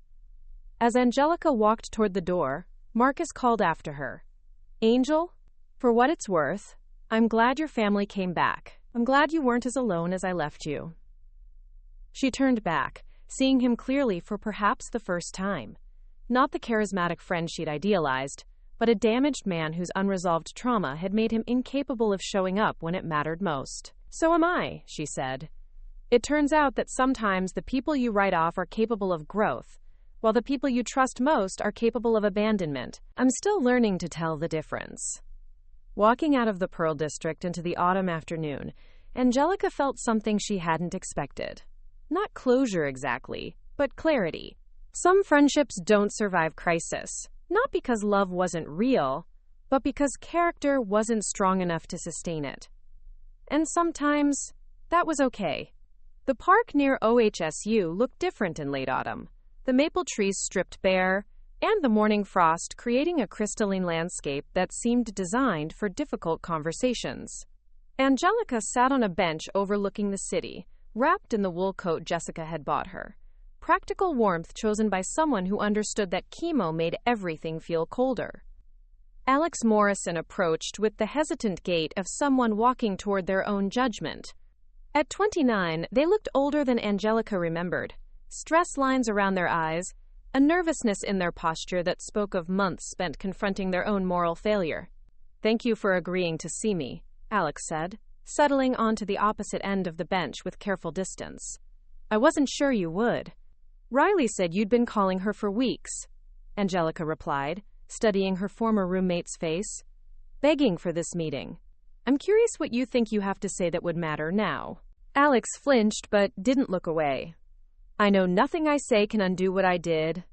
As Angelica walked toward the door, Marcus called after her. Angel, for what it's worth, I'm glad your family came back. I'm glad you weren't as alone as I left you. She turned back, seeing him clearly for perhaps the first time. Not the charismatic friend she'd idealized, but a damaged man whose unresolved trauma had made him incapable of showing up when it mattered most. So am I, she said. It turns out that sometimes the people you write off are capable of growth, while the people you trust most are capable of abandonment. I'm still learning to tell the difference. Walking out of the Pearl District into the autumn afternoon, Angelica felt something she hadn't expected. Not closure exactly, but clarity. Some friendships don't survive crisis, not because love wasn't real, but because character wasn't strong enough to sustain it. And sometimes, that was okay. The park near OHSU looked different in late autumn, the maple trees stripped bare, and the morning frost creating a crystalline landscape that seemed designed for difficult conversations. Angelica sat on a bench overlooking the city, wrapped in the wool coat Jessica had bought her. Practical warmth chosen by someone who understood that chemo made everything feel colder. Alex Morrison approached with the hesitant gait of someone walking toward their own judgment. At 29, they looked older than Angelica remembered. Stress lines around their eyes, a nervousness in their posture that spoke of months spent confronting their own moral failure. Thank you for agreeing to see me, Alex said, settling onto the opposite end of the bench with careful distance. I wasn't sure you would. Riley said you'd been calling her for weeks, Angelica replied, studying her former roommate's face. Begging for this meeting. I'm curious what you think you have to say that would matter now. Alex flinched but didn't look away. I know nothing I say can undo what I did.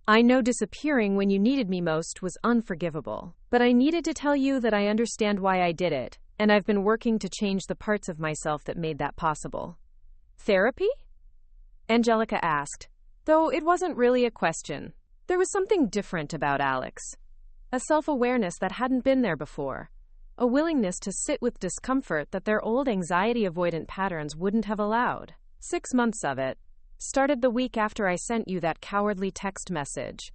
I know disappearing when you needed me most was unforgivable. But I needed to tell you that I understand why I did it, and I've been working to change the parts of myself that made that possible. Therapy? Angelica asked, though it wasn't really a question. There was something different about Alex. A self-awareness that hadn't been there before. A willingness to sit with discomfort that their old anxiety-avoidant patterns wouldn't have allowed. 6 months of it started the week after I sent you that cowardly text message.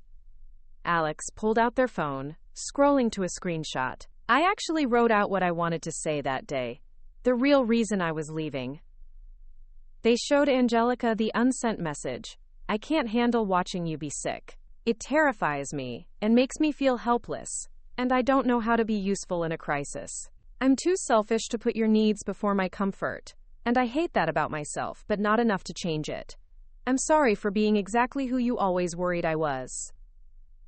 Alex pulled out their phone, scrolling to a screenshot. I actually wrote out what I wanted to say that day. The real reason I was leaving. They showed Angelica the unsent message. I can't handle watching you be sick. It terrifies me and makes me feel helpless, and I don't know how to be useful in a crisis. I'm too selfish to put your needs before my comfort, and I hate that about myself, but not enough to change it. I'm sorry for being exactly who you always worried I was.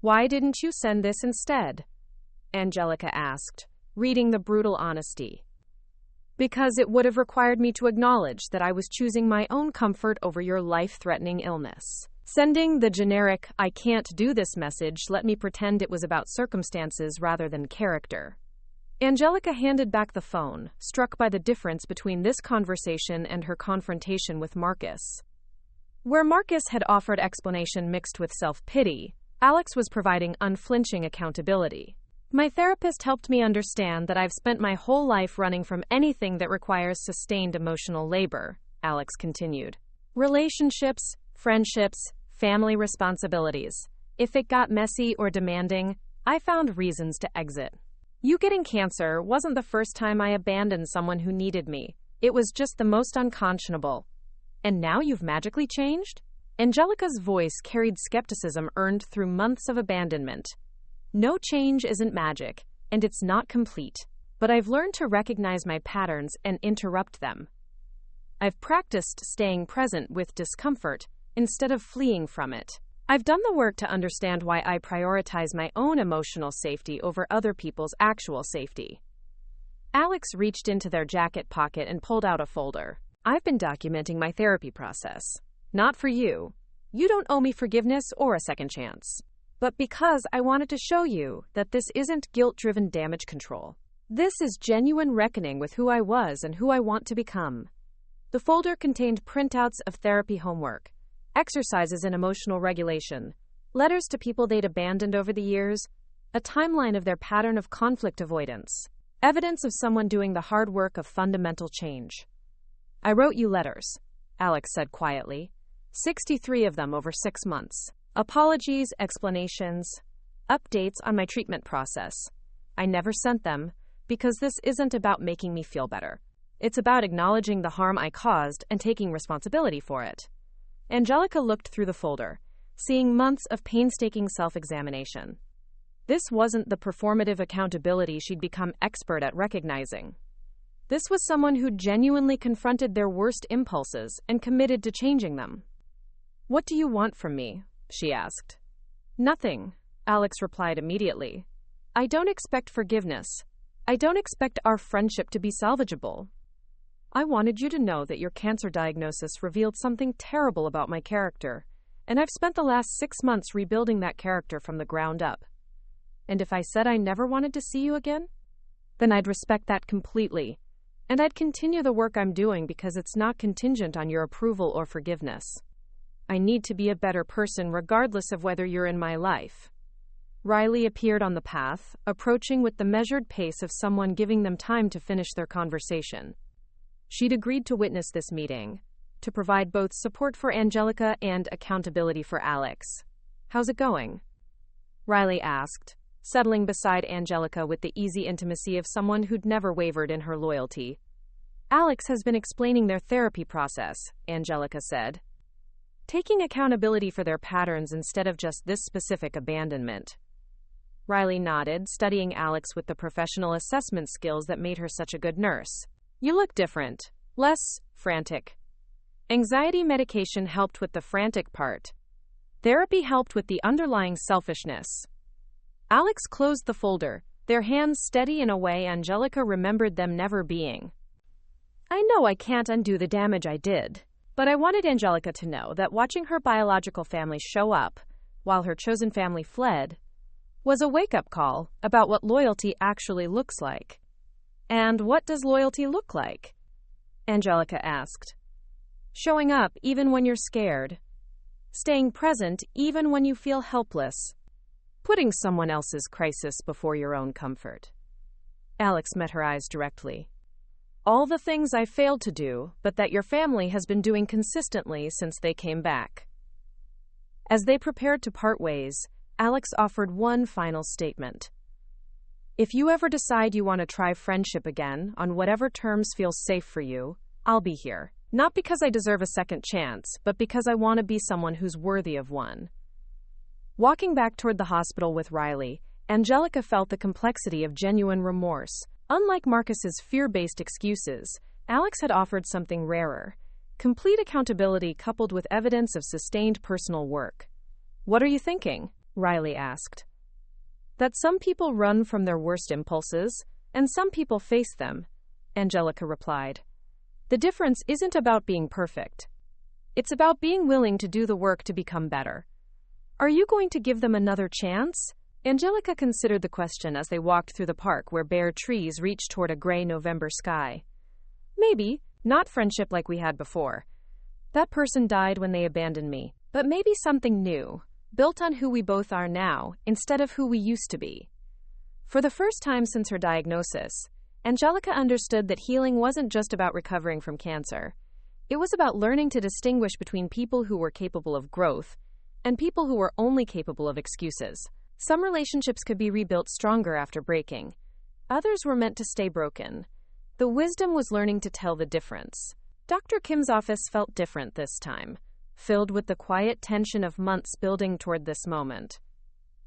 Why didn't you send this instead? Angelica asked, reading the brutal honesty. Because it would have required me to acknowledge that I was choosing my own comfort over your life-threatening illness. Sending the generic, I can't do this message let me pretend it was about circumstances rather than character. Angelica handed back the phone, struck by the difference between this conversation and her confrontation with Marcus. Where Marcus had offered explanation mixed with self-pity, Alex was providing unflinching accountability. My therapist helped me understand that I've spent my whole life running from anything that requires sustained emotional labor, Alex continued. Relationships, friendships, family responsibilities. If it got messy or demanding, I found reasons to exit. You getting cancer wasn't the first time I abandoned someone who needed me. It was just the most unconscionable. And now you've magically changed? Angelica's voice carried skepticism earned through months of abandonment. No change isn't magic, and it's not complete. But I've learned to recognize my patterns and interrupt them. I've practiced staying present with discomfort instead of fleeing from it. I've done the work to understand why I prioritize my own emotional safety over other people's actual safety. Alex reached into their jacket pocket and pulled out a folder. I've been documenting my therapy process. Not for you. You don't owe me forgiveness or a second chance. But because I wanted to show you that this isn't guilt-driven damage control. This is genuine reckoning with who I was and who I want to become. The folder contained printouts of therapy homework, exercises in emotional regulation, letters to people they'd abandoned over the years, a timeline of their pattern of conflict avoidance, evidence of someone doing the hard work of fundamental change. I wrote you letters, Alex said quietly, 63 of them over 6 months. Apologies, explanations, updates on my treatment process. I never sent them because this isn't about making me feel better. It's about acknowledging the harm I caused and taking responsibility for it. Angelica looked through the folder, seeing months of painstaking self-examination. This wasn't the performative accountability she'd become expert at recognizing. This was someone who genuinely confronted their worst impulses and committed to changing them. "What do you want from me?" she asked. "Nothing," Alex replied immediately. "I don't expect forgiveness. I don't expect our friendship to be salvageable. I wanted you to know that your cancer diagnosis revealed something terrible about my character, and I've spent the last 6 months rebuilding that character from the ground up. And if I said I never wanted to see you again, then I'd respect that completely, and I'd continue the work I'm doing because it's not contingent on your approval or forgiveness. I need to be a better person regardless of whether you're in my life." Riley appeared on the path, approaching with the measured pace of someone giving them time to finish their conversation. She'd agreed to witness this meeting, to provide both support for Angelica and accountability for Alex. "How's it going?" Riley asked, settling beside Angelica with the easy intimacy of someone who'd never wavered in her loyalty. "Alex has been explaining their therapy process," Angelica said. "Taking accountability for their patterns instead of just this specific abandonment." Riley nodded, studying Alex with the professional assessment skills that made her such a good nurse. "You look different. Less frantic." Anxiety medication helped with the frantic part. Therapy helped with the underlying selfishness. Alex closed the folder, their hands steady in a way Angelica remembered them never being. "I know I can't undo the damage I did, but I wanted Angelica to know that watching her biological family show up, while her chosen family fled, was a wake-up call about what loyalty actually looks like." "And what does loyalty look like?" Angelica asked. "Showing up even when you're scared. Staying present even when you feel helpless. Putting someone else's crisis before your own comfort." Alex met her eyes directly. "All the things I failed to do, but that your family has been doing consistently since they came back." As they prepared to part ways, Alex offered one final statement. "If you ever decide you want to try friendship again, on whatever terms feel safe for you, I'll be here. Not because I deserve a second chance, but because I want to be someone who's worthy of one." Walking back toward the hospital with Riley, Angelica felt the complexity of genuine remorse. Unlike Marcus's fear-based excuses, Alex had offered something rarer: complete accountability coupled with evidence of sustained personal work. "What are you thinking?" Riley asked. "That some people run from their worst impulses, and some people face them," Angelica replied. "The difference isn't about being perfect. It's about being willing to do the work to become better. Are you going to give them another chance?" Angelica considered the question as they walked through the park where bare trees reached toward a gray November sky. "Maybe, not friendship like we had before. That person died when they abandoned me, but maybe something new, built on who we both are now, instead of who we used to be." For the first time since her diagnosis, Angelica understood that healing wasn't just about recovering from cancer. It was about learning to distinguish between people who were capable of growth and people who were only capable of excuses. Some relationships could be rebuilt stronger after breaking. Others were meant to stay broken. The wisdom was learning to tell the difference. Dr. Kim's office felt different this time, filled with the quiet tension of months building toward this moment.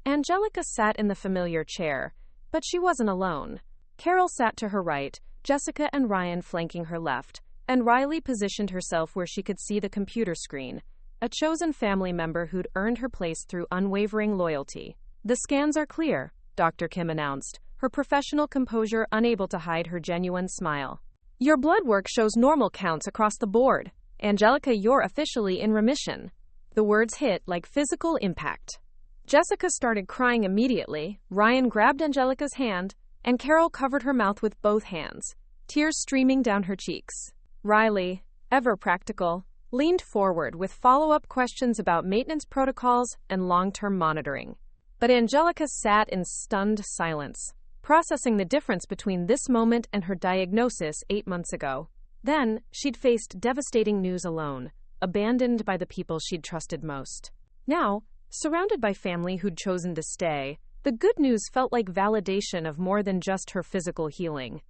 Angelica sat in the familiar chair, but she wasn't alone. Carol sat to her right, Jessica and Ryan flanking her left, and Riley positioned herself where she could see the computer screen, a chosen family member who'd earned her place through unwavering loyalty. "The scans are clear," Dr. Kim announced, her professional composure unable to hide her genuine smile. Your blood work shows normal counts across the board. Angelica, you're officially in remission. The words hit like physical impact. Jessica started crying immediately. Ryan grabbed Angelica's hand, and Carol covered her mouth with both hands, tears streaming down her cheeks. Riley, ever practical, leaned forward with follow-up questions about maintenance protocols and long-term monitoring. But Angelica sat in stunned silence, processing the difference between this moment and her diagnosis 8 months ago. Then, she'd faced devastating news alone, abandoned by the people she'd trusted most. Now, surrounded by family who'd chosen to stay, the good news felt like validation of more than just her physical healing.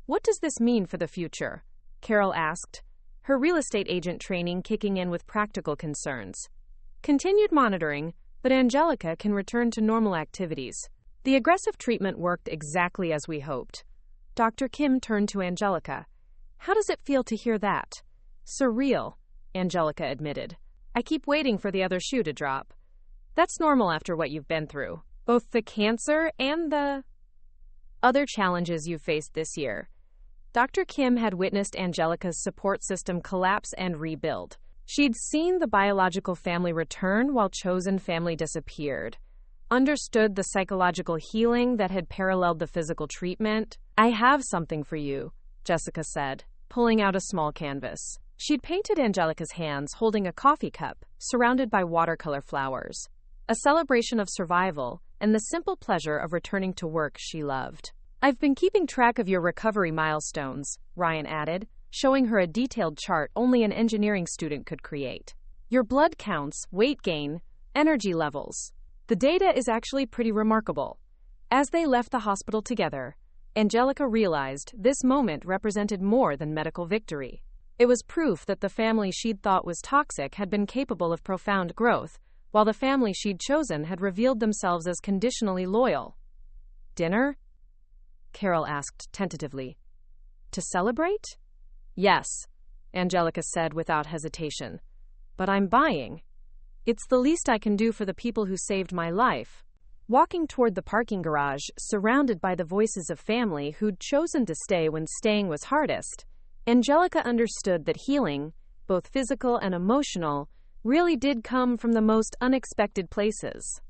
What does this mean for the future? Carol asked, her real estate agent training kicking in with practical concerns. Continued monitoring, but Angelica can return to normal activities. The aggressive treatment worked exactly as we hoped. Dr. Kim turned to Angelica. How does it feel to hear that? Surreal, Angelica admitted. I keep waiting for the other shoe to drop. That's normal after what you've been through. Both the cancer and the other challenges you've faced this year. Dr. Kim had witnessed Angelica's support system collapse and rebuild. She'd seen the biological family return while chosen family disappeared. Understood the psychological healing that had paralleled the physical treatment. I have something for you, Jessica said, pulling out a small canvas. She'd painted Angelica's hands holding a coffee cup, surrounded by watercolor flowers. A celebration of survival and the simple pleasure of returning to work she loved. I've been keeping track of your recovery milestones, Ryan added, showing her a detailed chart only an engineering student could create. Your blood counts, weight gain, energy levels. The data is actually pretty remarkable. As they left the hospital together, Angelica realized this moment represented more than medical victory. It was proof that the family she'd thought was toxic had been capable of profound growth, while the family she'd chosen had revealed themselves as conditionally loyal. Dinner? Carol asked tentatively. To celebrate? Yes, Angelica said without hesitation. But I'm buying. It's the least I can do for the people who saved my life. Walking toward the parking garage, surrounded by the voices of family who'd chosen to stay when staying was hardest, Angelica understood that healing, both physical and emotional, really did come from the most unexpected places.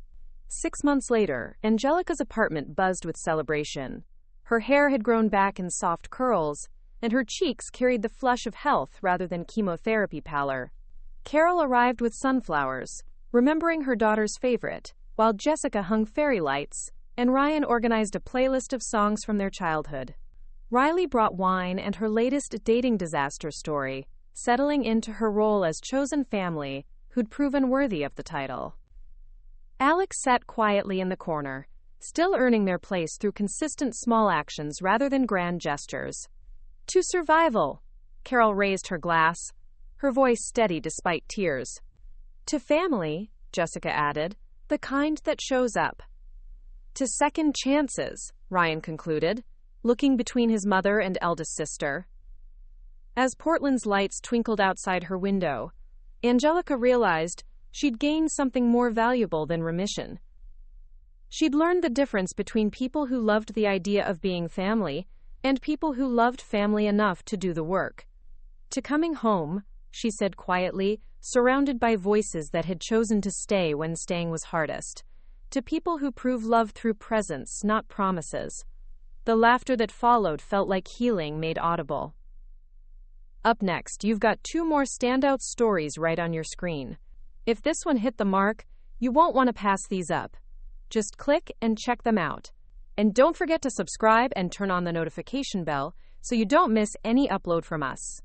6 months later, Angelica's apartment buzzed with celebration. Her hair had grown back in soft curls, and her cheeks carried the flush of health rather than chemotherapy pallor. Carol arrived with sunflowers, remembering her daughter's favorite, while Jessica hung fairy lights, and Ryan organized a playlist of songs from their childhood. Riley brought wine and her latest dating disaster story, settling into her role as chosen family who'd proven worthy of the title. Alex sat quietly in the corner, still earning their place through consistent small actions rather than grand gestures. To survival, Carol raised her glass, her voice steady despite tears. To family, Jessica added, the kind that shows up. To second chances, Ryan concluded, looking between his mother and eldest sister. As Portland's lights twinkled outside her window, Angelica realized she'd gained something more valuable than remission. She'd learned the difference between people who loved the idea of being family and people who loved family enough to do the work. To coming home, she said quietly, surrounded by voices that had chosen to stay when staying was hardest. To people who prove love through presence, not promises. The laughter that followed felt like healing made audible. Up next, you've got 2 more standout stories right on your screen. If this one hit the mark, you won't want to pass these up. Just click and check them out. And don't forget to subscribe and turn on the notification bell so you don't miss any upload from us.